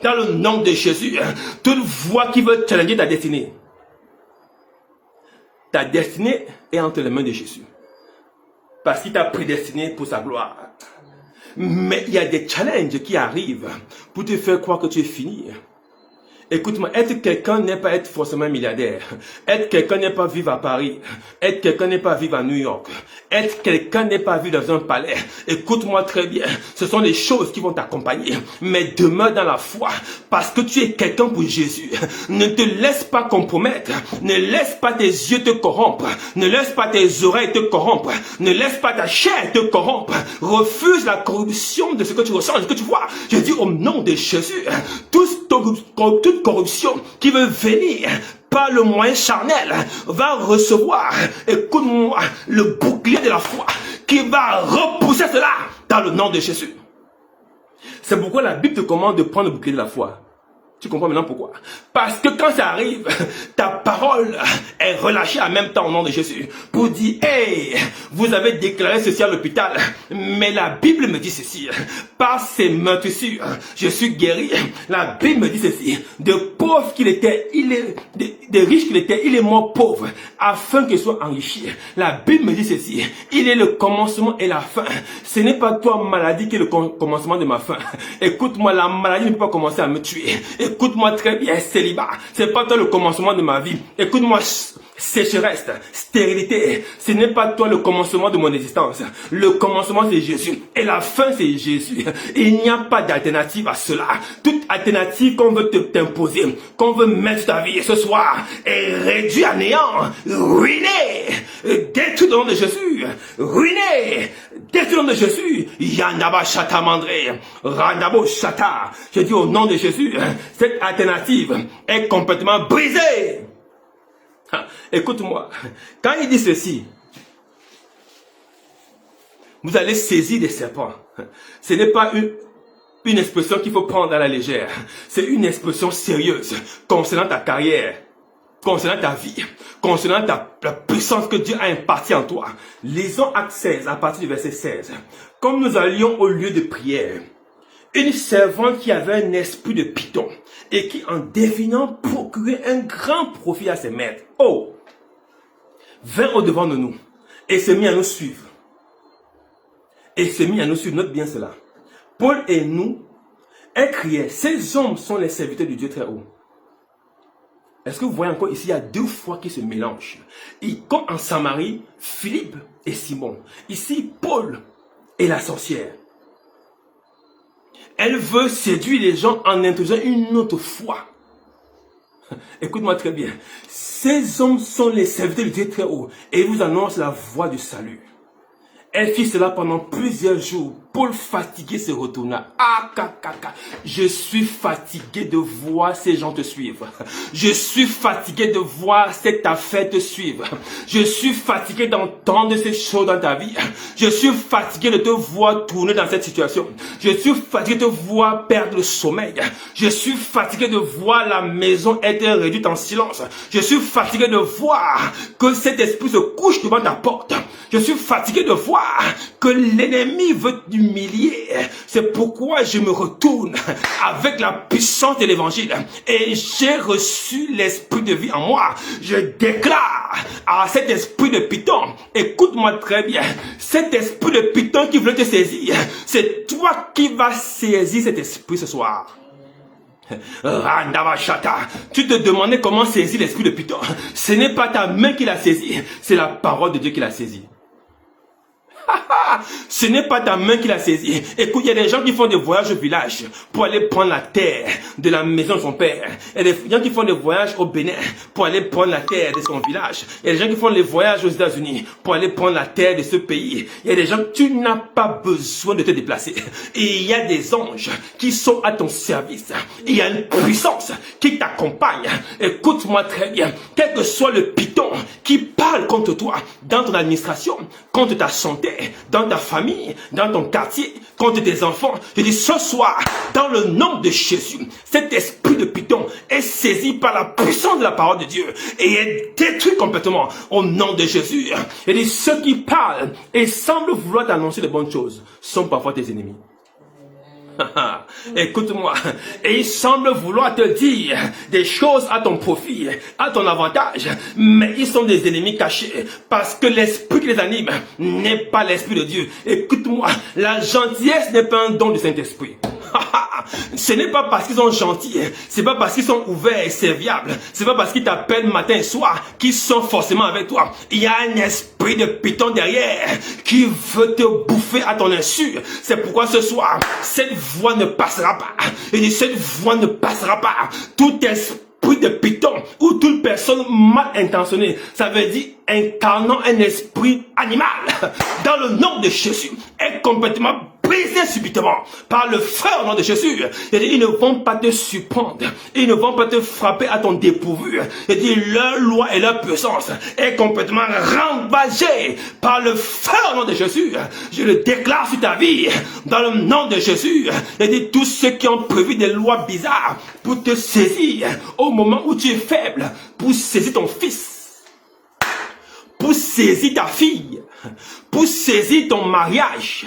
Dans le nom de Jésus. Toute voix qui veut challenger ta destinée. Ta destinée est entre les mains de Jésus. Parce qu'il t'a prédestiné pour sa gloire. Mais il y a des challenges qui arrivent pour te faire croire que tu es fini. Écoute-moi, être quelqu'un n'est pas être forcément milliardaire. Être quelqu'un n'est pas vivre à Paris. Être quelqu'un n'est pas vivre à New York. Être quelqu'un n'est pas vivre dans un palais. Écoute-moi très bien. Ce sont les choses qui vont t'accompagner. Mais demeure dans la foi. Parce que tu es quelqu'un pour Jésus. Ne te laisse pas compromettre. Ne laisse pas tes yeux te corrompre. Ne laisse pas tes oreilles te corrompre. Ne laisse pas ta chair te corrompre. Refuse la corruption de ce que tu ressens, de ce que tu vois. Je dis au nom de Jésus. Toute corruption qui veut venir par le moyen charnel va recevoir, écoute-moi, le bouclier de la foi qui va repousser cela dans le nom de Jésus. C'est pourquoi la Bible te commande de prendre le bouclier de la foi. Tu comprends maintenant pourquoi? Parce que quand ça arrive, ta parole est relâchée en même temps au nom de Jésus. Pour dire, hey, vous avez déclaré ceci à l'hôpital, mais la Bible me dit ceci. Par ses meurtrissures, je suis guéri. La Bible me dit ceci. De pauvre qu'il était, de riche qu'il était, il est mort pauvre, afin qu'il soit enrichi. La Bible me dit ceci. Il est le commencement et la fin. Ce n'est pas toi, maladie, qui est le commencement de ma fin. Écoute-moi, la maladie ne peut pas commencer à me tuer. Écoute-moi très bien, célibat. C'est pas toi le commencement de ma vie. Écoute-moi, sécheresse, stérilité. Ce n'est pas toi le commencement de mon existence. Le commencement, c'est Jésus. Et la fin, c'est Jésus. Il n'y a pas d'alternative à cela. Toute alternative qu'on veut t'imposer, qu'on veut mettre sur ta vie ce soir, est réduite à néant, ruinée. Détruit au nom de Jésus. Ruinée. Détruit au nom de Jésus. Yanaba Chata Mandré. Randabo Chata. Je dis au nom de Jésus, cette alternative est complètement brisée. Écoute-moi, quand il dit ceci, vous allez saisir des serpents. Ce n'est pas une expression qu'il faut prendre à la légère. C'est une expression sérieuse concernant ta carrière, concernant ta vie, concernant la puissance que Dieu a impartie en toi. Lisons Actes 16 à partir du verset 16. Comme nous allions au lieu de prière, une servante qui avait un esprit de python et qui, en devinant, procurait un grand profit à ses maîtres, vint au-devant de nous et s'est mis à nous suivre. Note bien cela. Paul et nous, elle criait, ces hommes sont les serviteurs du Dieu très haut. Est-ce que vous voyez encore ici, il y a deux fois qui se mélangent. Comme en Samarie, Philippe et Simon. Ici, Paul et la sorcière. Elle veut séduire les gens en introduisant une autre foi. Écoute-moi très bien. Ces hommes sont les serviteurs du Dieu très haut et ils vous annoncent la voie du salut. Elle fit cela pendant plusieurs jours. Paul fatigué se retourna. Je suis fatigué de voir ces gens te suivre. Je suis fatigué de voir cette affaire te suivre. Je suis fatigué d'entendre ces choses dans ta vie. Je suis fatigué de te voir tourner dans cette situation. Je suis fatigué de te voir perdre le sommeil. Je suis fatigué de voir la maison être réduite en silence. Je suis fatigué de voir que cet esprit se couche devant ta porte. Je suis fatigué de voir que l'ennemi veut t'humilier. C'est pourquoi je me retourne avec la puissance de l'évangile et j'ai reçu l'esprit de vie en moi. Je déclare à cet esprit de python, écoute-moi très bien, cet esprit de python qui veut te saisir, c'est toi qui vas saisir cet esprit ce soir. Randavashata. Tu te demandais comment saisir l'esprit de Python. Ce n'est pas ta main qui l'a saisi, c'est la parole de Dieu qui l'a saisi. Ce n'est pas ta main qui l'a saisi. Écoute, il y a des gens qui font des voyages au village pour aller prendre la terre de la maison de son père. Il y a des gens qui font des voyages au Bénin pour aller prendre la terre de son village. Il y a des gens qui font des voyages aux États-Unis pour aller prendre la terre de ce pays. Il y a des gens, tu n'as pas besoin de te déplacer. Et il y a des anges qui sont à ton service. Il y a une puissance qui t'accompagne. Écoute-moi très bien. Quel que soit le python qui parle contre toi dans ton administration, contre ta santé, dans ta famille, dans ton quartier, contre tes enfants. Je dis ce soir, dans le nom de Jésus, cet esprit de python est saisi par la puissance de la parole de Dieu et est détruit complètement au nom de Jésus. Je dis ceux qui parlent et semblent vouloir t'annoncer de bonnes choses sont parfois tes ennemis. Écoute-moi, et ils semblent vouloir te dire des choses à ton profit, à ton avantage, mais ils sont des ennemis cachés, parce que l'esprit qui les anime n'est pas l'esprit de Dieu. Écoute-moi, la gentillesse n'est pas un don du Saint-Esprit. Ce n'est pas parce qu'ils sont gentils, c'est pas parce qu'ils sont ouverts et serviables, c'est pas parce qu'ils t'appellent matin et soir qu'ils sont forcément avec toi. Il y a un esprit de python derrière qui veut te bouffer à ton insu. C'est pourquoi ce soir, cette voix ne passera pas. Et cette voix ne passera pas. Tout esprit de python ou toute personne mal intentionnée, ça veut dire incarnant un esprit animal, dans le nom de Jésus, est complètement brisé subitement par le feu au nom de Jésus. Ils ne vont pas te surprendre, ils ne vont pas te frapper à ton dépourvu. Leur loi et leur puissance est complètement ravagée par le feu au nom de Jésus. Je le déclare sur ta vie dans le nom de Jésus. Tous ceux qui ont prévu des lois bizarres pour te saisir au moment où tu es faible, pour saisir ton fils, pour saisir ta fille, pour saisir ton mariage,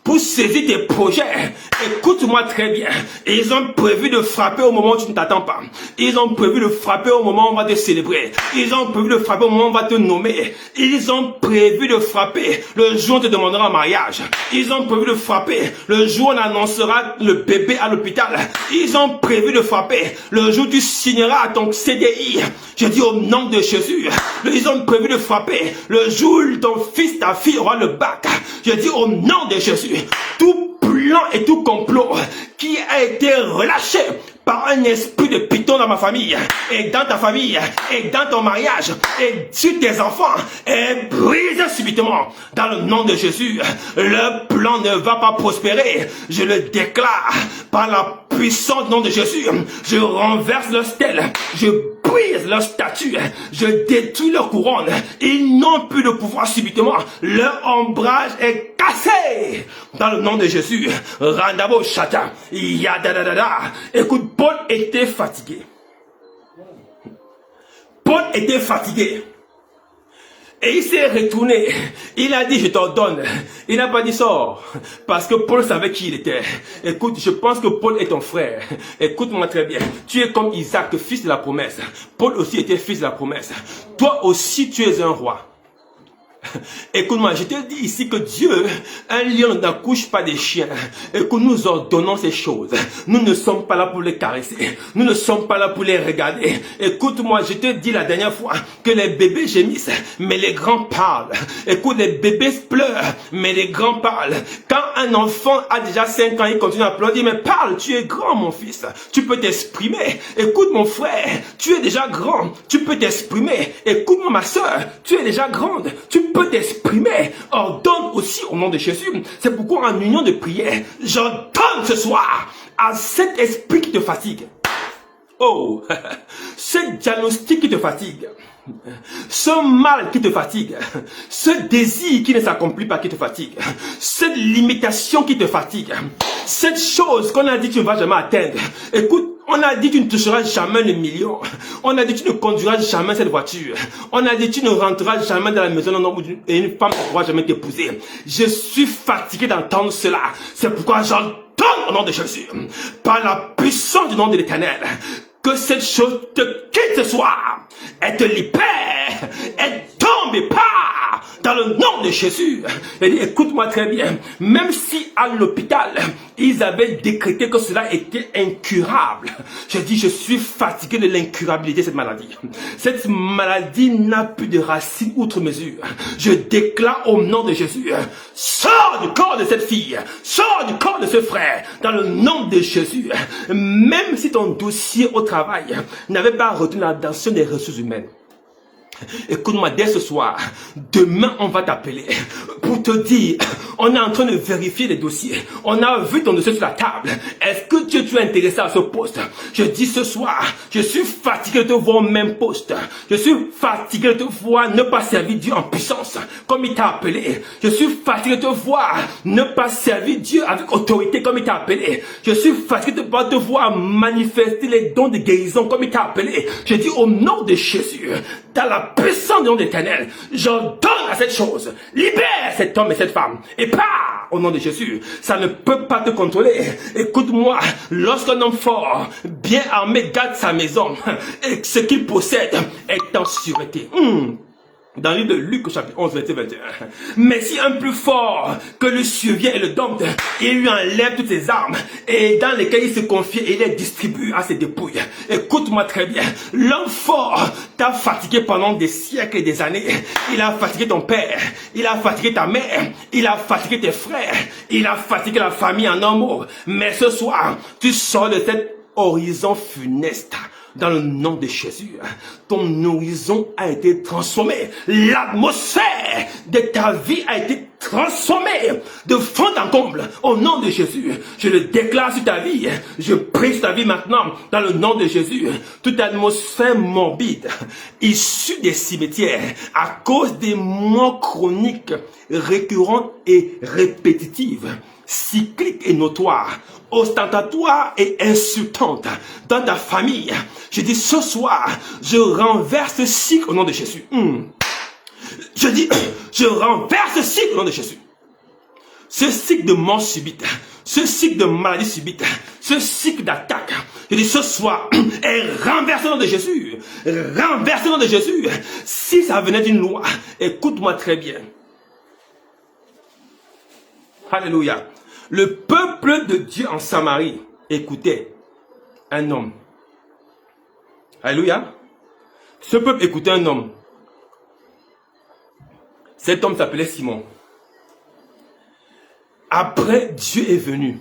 pour saisir tes projets. Écoute-moi très bien. Ils ont prévu de frapper au moment où tu ne t'attends pas. Ils ont prévu de frapper au moment où on va te célébrer. Ils ont prévu de frapper au moment où on va te nommer. Ils ont prévu de frapper le jour où on te demandera en mariage. Ils ont prévu de frapper le jour où on annoncera le bébé à l'hôpital. Ils ont prévu de frapper le jour où tu signeras ton CDI. Je dis au nom de Jésus. Ils ont prévu de frapper le jour où ton fils, ta fille aura le bac. Je dis au nom de Jésus. Tout plan et tout complot qui a été relâché par un esprit de python dans ma famille, et dans ta famille, et dans ton mariage, et sur tes enfants, est brisé subitement. Dans le nom de Jésus, le plan ne va pas prospérer. Je le déclare par la puissance du nom de Jésus. Je renverse leur stèle, je brise leur statue, je détruis leur couronne. Ils n'ont plus de pouvoir subitement. Leur ombrage est cassé. Dans le nom de Jésus, Randabo Shata, Yadadadada. Écoute, Paul était fatigué. Paul était fatigué. Et il s'est retourné. Il a dit, je t'ordonne. Il n'a pas dit sors. Parce que Paul savait qui il était. Écoute, je pense que Paul est ton frère. Écoute-moi très bien. Tu es comme Isaac, fils de la promesse. Paul aussi était fils de la promesse. Toi aussi, tu es un roi. Écoute-moi, je te dis ici que Dieu, un lion n'accouche pas des chiens, et que nous ordonnons ces choses. Nous ne sommes pas là pour les caresser. Nous ne sommes pas là pour les regarder. Écoute-moi, je te dis la dernière fois que les bébés gémissent, mais les grands parlent. Écoute, les bébés pleurent, mais les grands parlent. Quand un enfant a déjà 5 ans, il continue à pleurer, il dit, mais parle, tu es grand mon fils. Tu peux t'exprimer. Écoute mon frère, tu es déjà grand. Tu peux t'exprimer. Écoute-moi ma soeur, tu es déjà grande. Tu peux t'exprimer. Ordonne aussi au nom de Jésus. C'est pourquoi en union de prière, j'ordonne ce soir à cet esprit qui te fatigue. Oh, ce diagnostic qui te fatigue, ce mal qui te fatigue, ce désir qui ne s'accomplit pas qui te fatigue, cette limitation qui te fatigue, cette chose qu'on a dit que tu ne vas jamais atteindre. Écoute, on a dit que tu ne toucheras jamais le million. On a dit que tu ne conduiras jamais cette voiture. On a dit que tu ne rentreras jamais dans la maison d'un homme et une femme ne pourra jamais t'épouser. Je suis fatigué d'entendre cela. C'est pourquoi j'entends au nom de Jésus, par la puissance du nom de l'Éternel, que cette chose te quitte ce soir. Elle te libère. Elle tombe et part dans le nom de Jésus. Il dit, écoute-moi très bien, même si à l'hôpital, ils avaient décrété que cela était incurable, je dis, je suis fatigué de l'incurabilité de cette maladie. Cette maladie n'a plus de racines outre mesure. Je déclare au nom de Jésus, sors du corps de cette fille, sors du corps de ce frère, dans le nom de Jésus. Même si ton dossier au travail n'avait pas retenu l'attention des ressources humaines, écoute-moi, dès ce soir, demain on va t'appeler pour te dire, on est en train de vérifier les dossiers, on a vu ton dossier sur la table, est-ce que tu es intéressé à ce poste? Je dis ce soir, je suis fatigué de te voir au même poste, je suis fatigué de te voir ne pas servir Dieu en puissance, comme il t'a appelé, je suis fatigué de te voir ne pas servir Dieu avec autorité comme il t'a appelé, je suis fatigué de ne pas te voir manifester les dons de guérison comme il t'a appelé. Je dis au nom de Jésus, dans la puissance du nom de l'Éternel, j'ordonne à cette chose, libère cet homme et cette femme, et pars au nom de Jésus. Ça ne peut pas te contrôler. Écoute-moi, lorsqu'un homme fort, bien armé, garde sa maison, et ce qu'il possède est en sûreté. Dans le livre de Luc, chapitre 11, verset 21. Mais si un plus fort que le survient et le dompte, il lui enlève toutes ses armes, et dans lesquelles il se confie et il les distribue à ses dépouilles. Écoute-moi très bien. L'homme fort t'a fatigué pendant des siècles et des années. Il a fatigué ton père, il a fatigué ta mère, il a fatigué tes frères, il a fatigué la famille en un mot. Mais ce soir, tu sors de cet horizon funeste. Dans le nom de Jésus, ton horizon a été transformé. L'atmosphère de ta vie a été transformée de fond en comble. Au nom de Jésus, je le déclare sur ta vie. Je prie sur ta vie maintenant, dans le nom de Jésus. Toute atmosphère morbide, issue des cimetières, à cause des morts chroniques, récurrentes et répétitives, cycliques et notoires, ostentatoire et insultante dans ta famille. Je dis ce soir, je renverse ce cycle au nom de Jésus. Je dis, je renverse ce cycle au nom de Jésus. Ce cycle de mort subite, ce cycle de maladie subite, ce cycle d'attaque. Je dis ce soir, est renversé au nom de Jésus. Renversé au nom de Jésus. Si ça venait d'une loi, écoute-moi très bien. Alléluia. Le peuple de Dieu en Samarie écoutait un homme. Alléluia. Ce peuple écoutait un homme. Cet homme s'appelait Simon. Après, Dieu est venu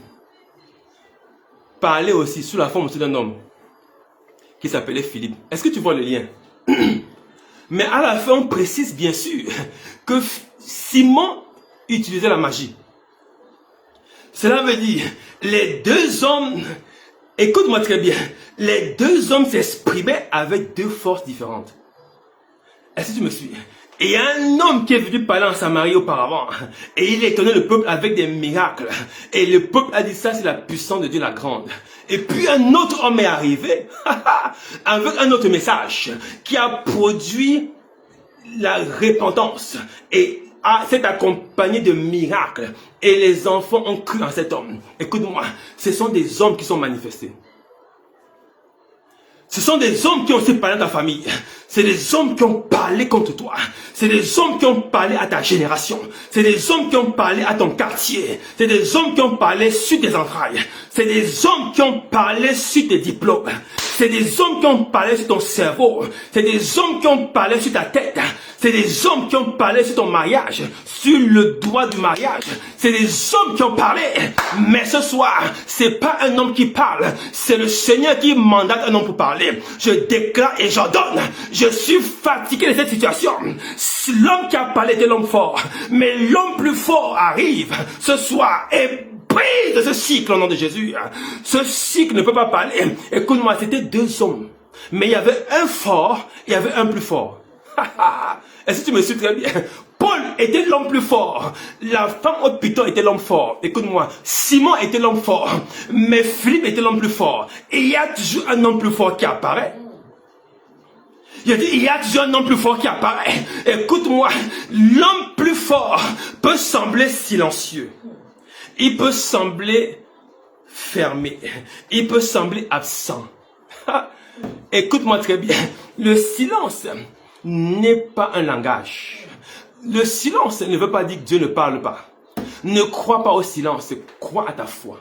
parler aussi sous la forme d'un homme qui s'appelait Philippe. Est-ce que tu vois le lien? Mais à la fin, on précise bien sûr que Simon utilisait la magie. Cela veut dire, les deux hommes, écoute-moi très bien, les deux hommes s'exprimaient avec deux forces différentes. Est-ce que tu me suis? Et il y a un homme qui est venu parler en Samarie auparavant, et il étonnait le peuple avec des miracles. Et le peuple a dit ça, c'est la puissance de Dieu la grande. Et puis un autre homme est arrivé, avec un autre message, qui a produit la repentance. Et s'est accompagné de miracles. Et les enfants ont cru en cet homme. Écoute-moi, ce sont des hommes qui sont manifestés. Ce sont des hommes qui ont aussi parlé à ta famille. C'est des hommes qui ont parlé contre toi. C'est des hommes qui ont parlé à ta génération. C'est des hommes qui ont parlé à ton quartier. C'est des hommes qui ont parlé sur tes entrailles. C'est des hommes qui ont parlé sur tes diplômes. C'est des hommes qui ont parlé sur ton cerveau. C'est des hommes qui ont parlé sur ta tête. C'est des hommes qui ont parlé sur ton mariage, sur le doigt du mariage. C'est des hommes qui ont parlé. Mais ce soir, c'est pas un homme qui parle. C'est le Seigneur qui mandate un homme pour parler. Je déclare et j'ordonne. Je suis fatigué de cette situation. L'homme qui a parlé était l'homme fort. Mais l'homme plus fort arrive ce soir et brise de ce cycle au nom de Jésus. Ce cycle ne peut pas parler. Écoute-moi, c'était deux hommes. Mais il y avait un fort et il y avait un plus fort. Est-ce que tu me suis très bien? Paul était l'homme plus fort. La femme au piton était l'homme fort. Écoute-moi, Simon était l'homme fort. Mais Philippe était l'homme plus fort. Et il y a toujours un homme plus fort qui apparaît. Je dis, il y a toujours un homme plus fort qui apparaît. Écoute-moi, l'homme plus fort peut sembler silencieux. Il peut sembler fermé. Il peut sembler absent. Écoute-moi très bien. Le silence n'est pas un langage. Le silence ne veut pas dire que Dieu ne parle pas. Ne crois pas au silence, crois à ta foi.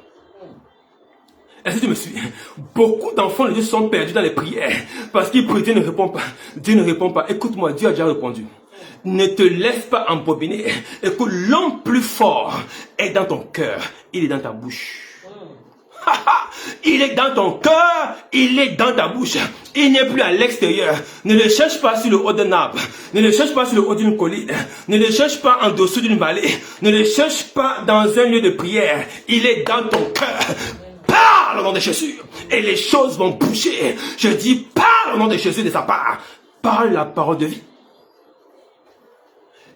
Est-ce que tu me suis? Beaucoup d'enfants de Dieu sont perdus dans les prières parce qu'ils prient, Dieu ne répond pas. Dieu ne répond pas. Écoute-moi, Dieu a déjà répondu. Ne te laisse pas embobiner. Écoute, l'homme plus fort est dans ton cœur. Il est dans ta bouche. Il est dans ton cœur, il est dans ta bouche. Il n'est plus à l'extérieur. Ne le cherche pas sur le haut d'un arbre. Ne le cherche pas sur le haut d'une colline. Ne le cherche pas en dessous d'une vallée. Ne le cherche pas dans un lieu de prière. Il est dans ton cœur. Parle au nom de Jésus et les choses vont bouger. Je dis parle au nom de Jésus de sa part. Parle la parole de vie.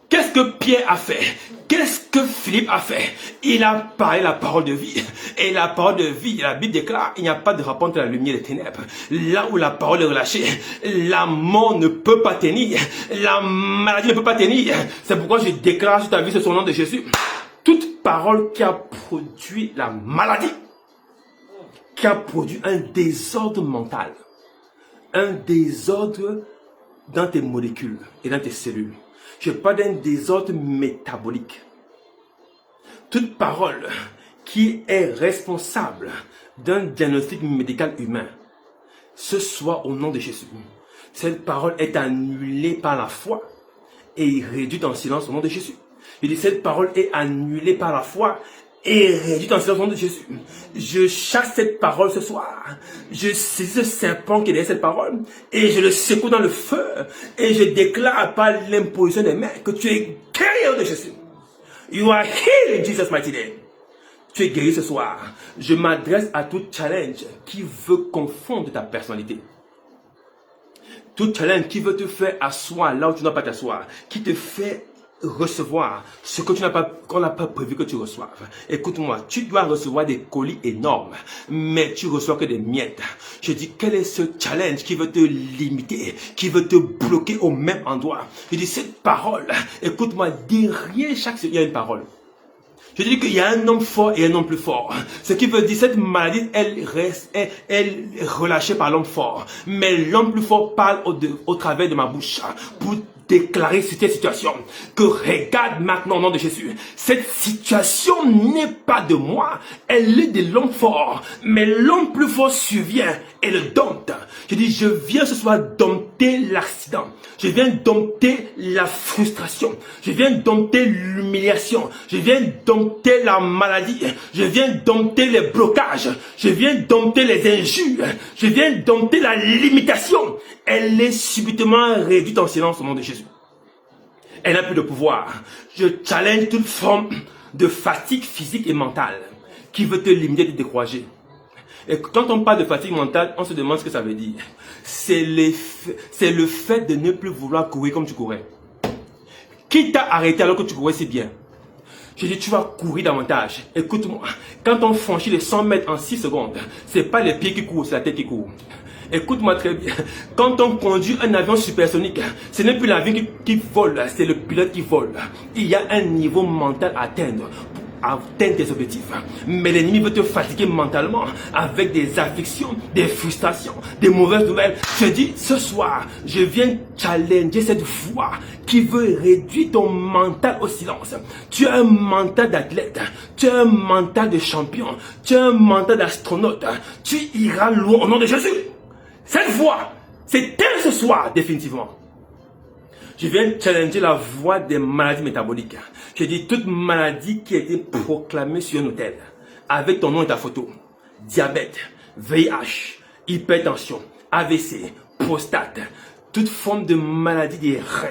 Qu'est-ce que Pierre a fait? Qu'est-ce que Philippe a fait? Il a parlé la parole de vie. Et la parole de vie, la Bible déclare, il n'y a pas de rapport entre la lumière et les ténèbres. Là où la parole est relâchée, la mort ne peut pas tenir. La maladie ne peut pas tenir. C'est pourquoi je déclare sur ta vie, c'est au nom de Jésus. Toute parole qui a produit la maladie, qui a produit un désordre mental, un désordre dans tes molécules et dans tes cellules. Je parle d'un désordre métabolique. Toute parole qui est responsable d'un diagnostic médical humain, ce soit au nom de Jésus, cette parole est annulée par la foi et réduite en silence au nom de Jésus. Je dis, cette parole est annulée par la foi et réduite en silence au nom de Jésus. Je chasse cette parole ce soir. Je saisis ce serpent qui est derrière cette parole et je le secoue dans le feu et je déclare par l'imposition des mains que tu es guéri de Jésus. You are healed in Jesus' mighty name. Tu es guéri ce soir. Je m'adresse à tout challenge qui veut confondre ta personnalité. Tout challenge qui veut te faire asseoir là où tu n'as pas t'asseoir, qui te fait recevoir ce que tu n'as pas, qu'on n'a pas prévu que tu reçoives. Écoute-moi, tu dois recevoir des colis énormes, mais tu reçois que des miettes. Je dis, quel est ce challenge qui veut te limiter, qui veut te bloquer au même endroit? Je dis, cette parole, écoute-moi, derrière chaque il y a une parole. Je dis qu'il y a un homme fort et un homme plus fort. Ce qui veut dire, cette maladie, elle est relâchée par l'homme fort. Mais l'homme plus fort parle au travers de ma bouche pour déclarer sur cette situation que regarde maintenant au nom de Jésus. Cette situation n'est pas de moi, elle est de l'homme fort. Mais l'homme plus fort survient et le dompte. Je dis, je viens ce soir dompter l'accident. Je viens dompter la frustration. Je viens dompter l'humiliation. Je viens dompter la maladie. Je viens dompter les blocages. Je viens dompter les injures. Je viens dompter la limitation. Elle est subitement réduite en silence au nom de Jésus. Elle n'a plus de pouvoir. Je challenge toute forme de fatigue physique et mentale qui veut te limiter et te décourager. Et quand on parle de fatigue mentale, on se demande ce que ça veut dire. C'est le fait de ne plus vouloir courir comme tu courais. Qui t'a arrêté alors que tu courais si bien? Je dis, tu vas courir davantage. Écoute-moi, quand on franchit les 100 mètres en 6 secondes, c'est pas les pieds qui courent, c'est la tête qui court. Écoute-moi très bien. Quand on conduit un avion supersonique, ce n'est plus l'avion qui vole, c'est le pilote qui vole. Il y a un niveau mental à atteindre pour atteindre tes objectifs. Mais l'ennemi veut te fatiguer mentalement avec des afflictions, des frustrations, des mauvaises nouvelles. Je dis, ce soir, je viens challenger cette voix qui veut réduire ton mental au silence. Tu as un mental d'athlète, tu as un mental de champion, tu as un mental d'astronaute. Tu iras loin au nom de Jésus. Cette voix, c'est elle ce soir, définitivement. Je viens challenger la voix des maladies métaboliques. Je dis toute maladie qui a été proclamée sur un hôtel, avec ton nom et ta photo. Diabète, VIH, hypertension, AVC, prostate, toute forme de maladie des reins,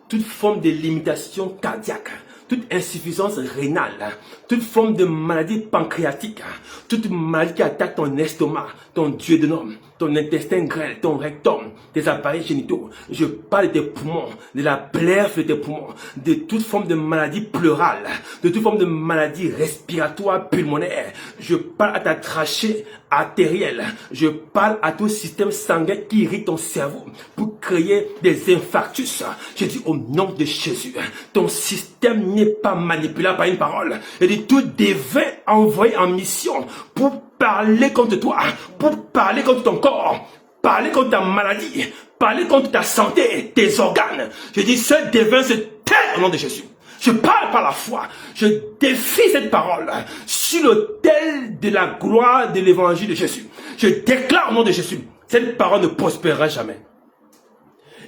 toute forme de limitation cardiaque, toute insuffisance rénale, toute forme de maladie pancréatique, toute maladie qui attaque ton estomac, ton duodénum, ton intestin grêle, ton rectum, tes appareils génitaux. Je parle de tes poumons, de la plaie de tes poumons, de toute forme de maladie pleurale, de toute forme de maladie respiratoire pulmonaire. Je parle à ta trachée artérielle. Je parle à tout système sanguin qui irrite ton cerveau pour créer des infarctus. Je dis au nom de Jésus, ton système n'est pas manipulable par une parole. Je dis tout devint envoyé en mission pour parler contre toi, pour parler contre ton corps, parler contre ta maladie, parler contre ta santé, tes organes. Je dis, ce devin se l'autel au nom de Jésus. Je parle par la foi. Je défie cette parole sur l'autel de la gloire de l'évangile de Jésus. Je déclare au nom de Jésus, cette parole ne prospérera jamais.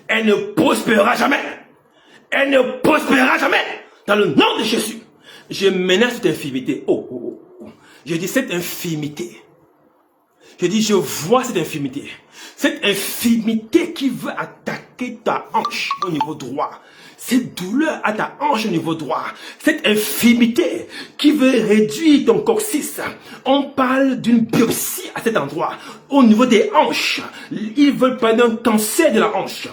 Elle ne prospérera jamais. Elle ne prospérera jamais. Dans le nom de Jésus, je menace cette infimité. Je dis cette infimité. Je dis, je vois cette infimité. Cette infimité qui veut attaquer ta hanche au niveau droit. Cette douleur à ta hanche au niveau droit. Cette infimité qui veut réduire ton coccyx. On parle d'une biopsie à cet endroit. Au niveau des hanches. Ils veulent parler d'un cancer de la hanche.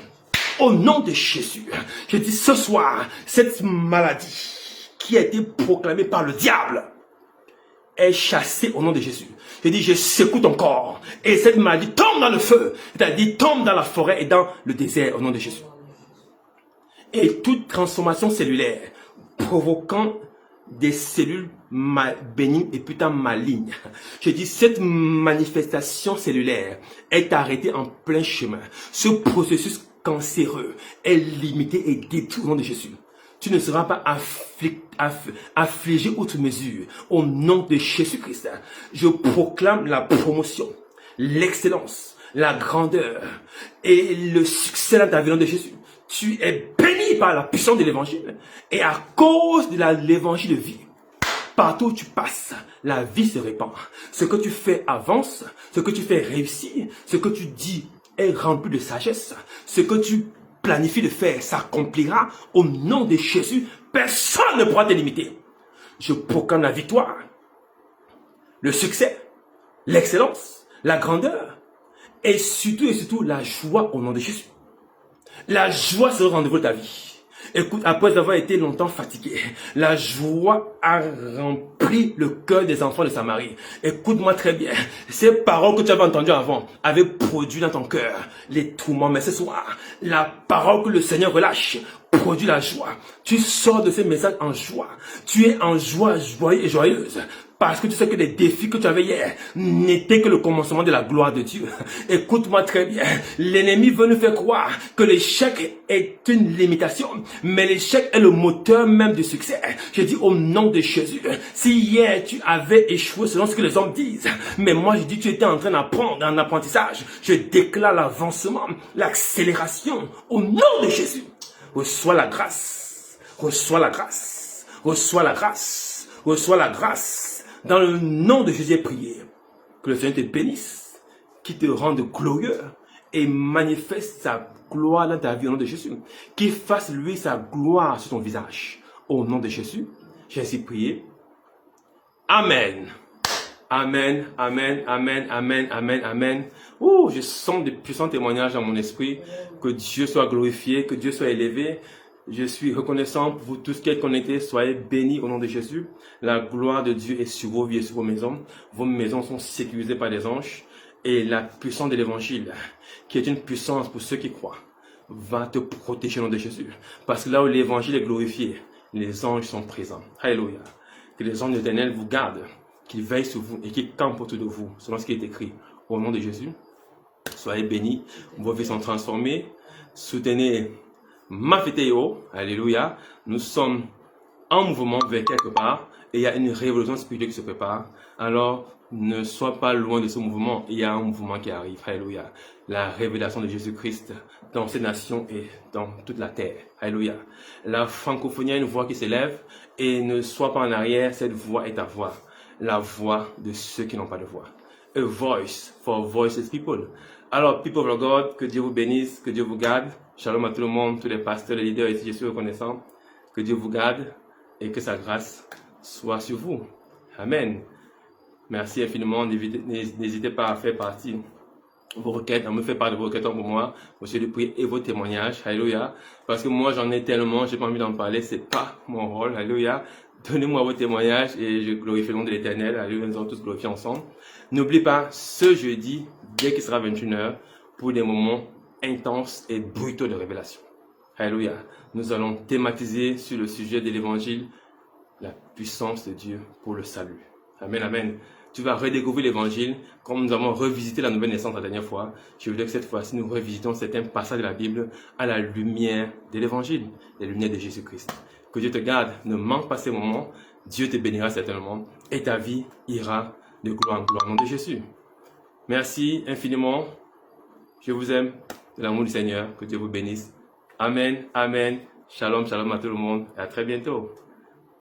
Au nom de Jésus, je dis ce soir, cette maladie qui a été proclamée par le diable est chassée au nom de Jésus. Je dis, je secoue ton corps et cette maladie tombe dans le feu, c'est-à-dire tombe dans la forêt et dans le désert au nom de Jésus. Et toute transformation cellulaire provoquant des cellules bénignes et putain malignes. Je dis, cette manifestation cellulaire est arrêtée en plein chemin. Ce processus cancéreux est limité et détruit au nom de Jésus. Tu ne seras pas affligé outre mesure. Au nom de Jésus-Christ, je proclame la promotion, l'excellence, la grandeur et le succès dans ta vie au nom de Jésus. Tu es béni par la puissance de l'évangile et à cause de l'évangile de vie. Partout où tu passes, la vie se répand. Ce que tu fais avance, ce que tu fais réussit, ce que tu dis est rempli de sagesse. Ce que tu planifies de faire s'accomplira au nom de Jésus. Personne ne pourra te limiter. Je proclame la victoire, le succès, l'excellence, la grandeur et surtout la joie au nom de Jésus. La joie sera au rendez-vous de ta vie. Écoute, après avoir été longtemps fatigué, la joie a rempli le cœur des enfants de Samarie. Écoute-moi très bien. Ces paroles que tu avais entendues avant avaient produit dans ton cœur les tourments. Mais ce soir, la parole que le Seigneur relâche produit la joie. Tu sors de ces messages en joie. Tu es en joie, joyeuse et joyeuse. Parce que tu sais que les défis que tu avais hier n'étaient que le commencement de la gloire de Dieu. Écoute-moi très bien. L'ennemi veut nous faire croire que l'échec est une limitation. Mais l'échec est le moteur même du succès. Je dis au nom de Jésus. Si hier tu avais échoué selon ce que les hommes disent. Mais moi je dis tu étais en train d'apprendre un apprentissage. Je déclare l'avancement, l'accélération au nom de Jésus. Reçois la grâce. Reçois la grâce. Reçois la grâce. Reçois la grâce. Dans le nom de Jésus, prié, que le Seigneur te bénisse, qu'il te rende glorieux et manifeste sa gloire dans ta vie au nom de Jésus. Qu'il fasse lui sa gloire sur ton visage. Au nom de Jésus, j'ai ainsi prié. Amen. Amen, amen, amen, amen, amen, amen. Oh, je sens de puissants témoignages dans mon esprit. Que Dieu soit glorifié, que Dieu soit élevé. Je suis reconnaissant pour vous tous qui êtes connectés. Soyez bénis au nom de Jésus. La gloire de Dieu est sur vos vies et sur vos maisons. Vos maisons sont sécurisées par des anges. Et la puissance de l'évangile, qui est une puissance pour ceux qui croient, va te protéger au nom de Jésus. Parce que là où l'évangile est glorifié, les anges sont présents. Alléluia. Que les anges de l'Éternel vous gardent, qu'ils veillent sur vous et qu'ils campent autour de vous, selon ce qui est écrit. Au nom de Jésus, soyez bénis. Vos vies sont transformées. Soutenez Mafeteo, alléluia, nous sommes en mouvement vers quelque part et il y a une révolution spirituelle qui se prépare. Alors, ne sois pas loin de ce mouvement, il y a un mouvement qui arrive, alléluia. La révélation de Jésus-Christ dans ces nations et dans toute la terre, alléluia. La francophonie a une voix qui s'élève et ne sois pas en arrière, cette voix est ta voix, la voix de ceux qui n'ont pas de voix. A voice for voiceless people. Alors, people of God, que Dieu vous bénisse, que Dieu vous garde. Shalom à tout le monde, tous les pasteurs, les leaders ici, je suis reconnaissant. Que Dieu vous garde et que sa grâce soit sur vous. Amen. Merci infiniment. N'hésitez pas à faire partie de vos requêtes, à me faire part de vos requêtes pour moi, monsieur le prier et vos témoignages. Alléluia. Parce que moi, j'en ai tellement, j'ai pas envie d'en parler, c'est pas mon rôle. Alléluia. Donnez-moi vos témoignages et je glorifie le nom de l'Éternel. Alléluia. Nous allons tous glorifier ensemble. N'oublie pas, ce jeudi, dès qu'il sera 21h, pour des moments intenses et brutaux de révélation. Alléluia. Nous allons thématiser sur le sujet de l'évangile, la puissance de Dieu pour le salut. Amen, amen. Tu vas redécouvrir l'évangile comme nous avons revisité la nouvelle naissance la dernière fois. Je voudrais que cette fois-ci, nous revisitons certains passages de la Bible à la lumière de l'évangile, la lumière de Jésus-Christ. Que Dieu te garde, ne manque pas ces moments. Dieu te bénira certainement et ta vie ira de gloire en gloire au nom de Jésus. Merci infiniment. Je vous aime de l'amour du Seigneur. Que Dieu vous bénisse. Amen, amen. Shalom, shalom à tout le monde et à très bientôt.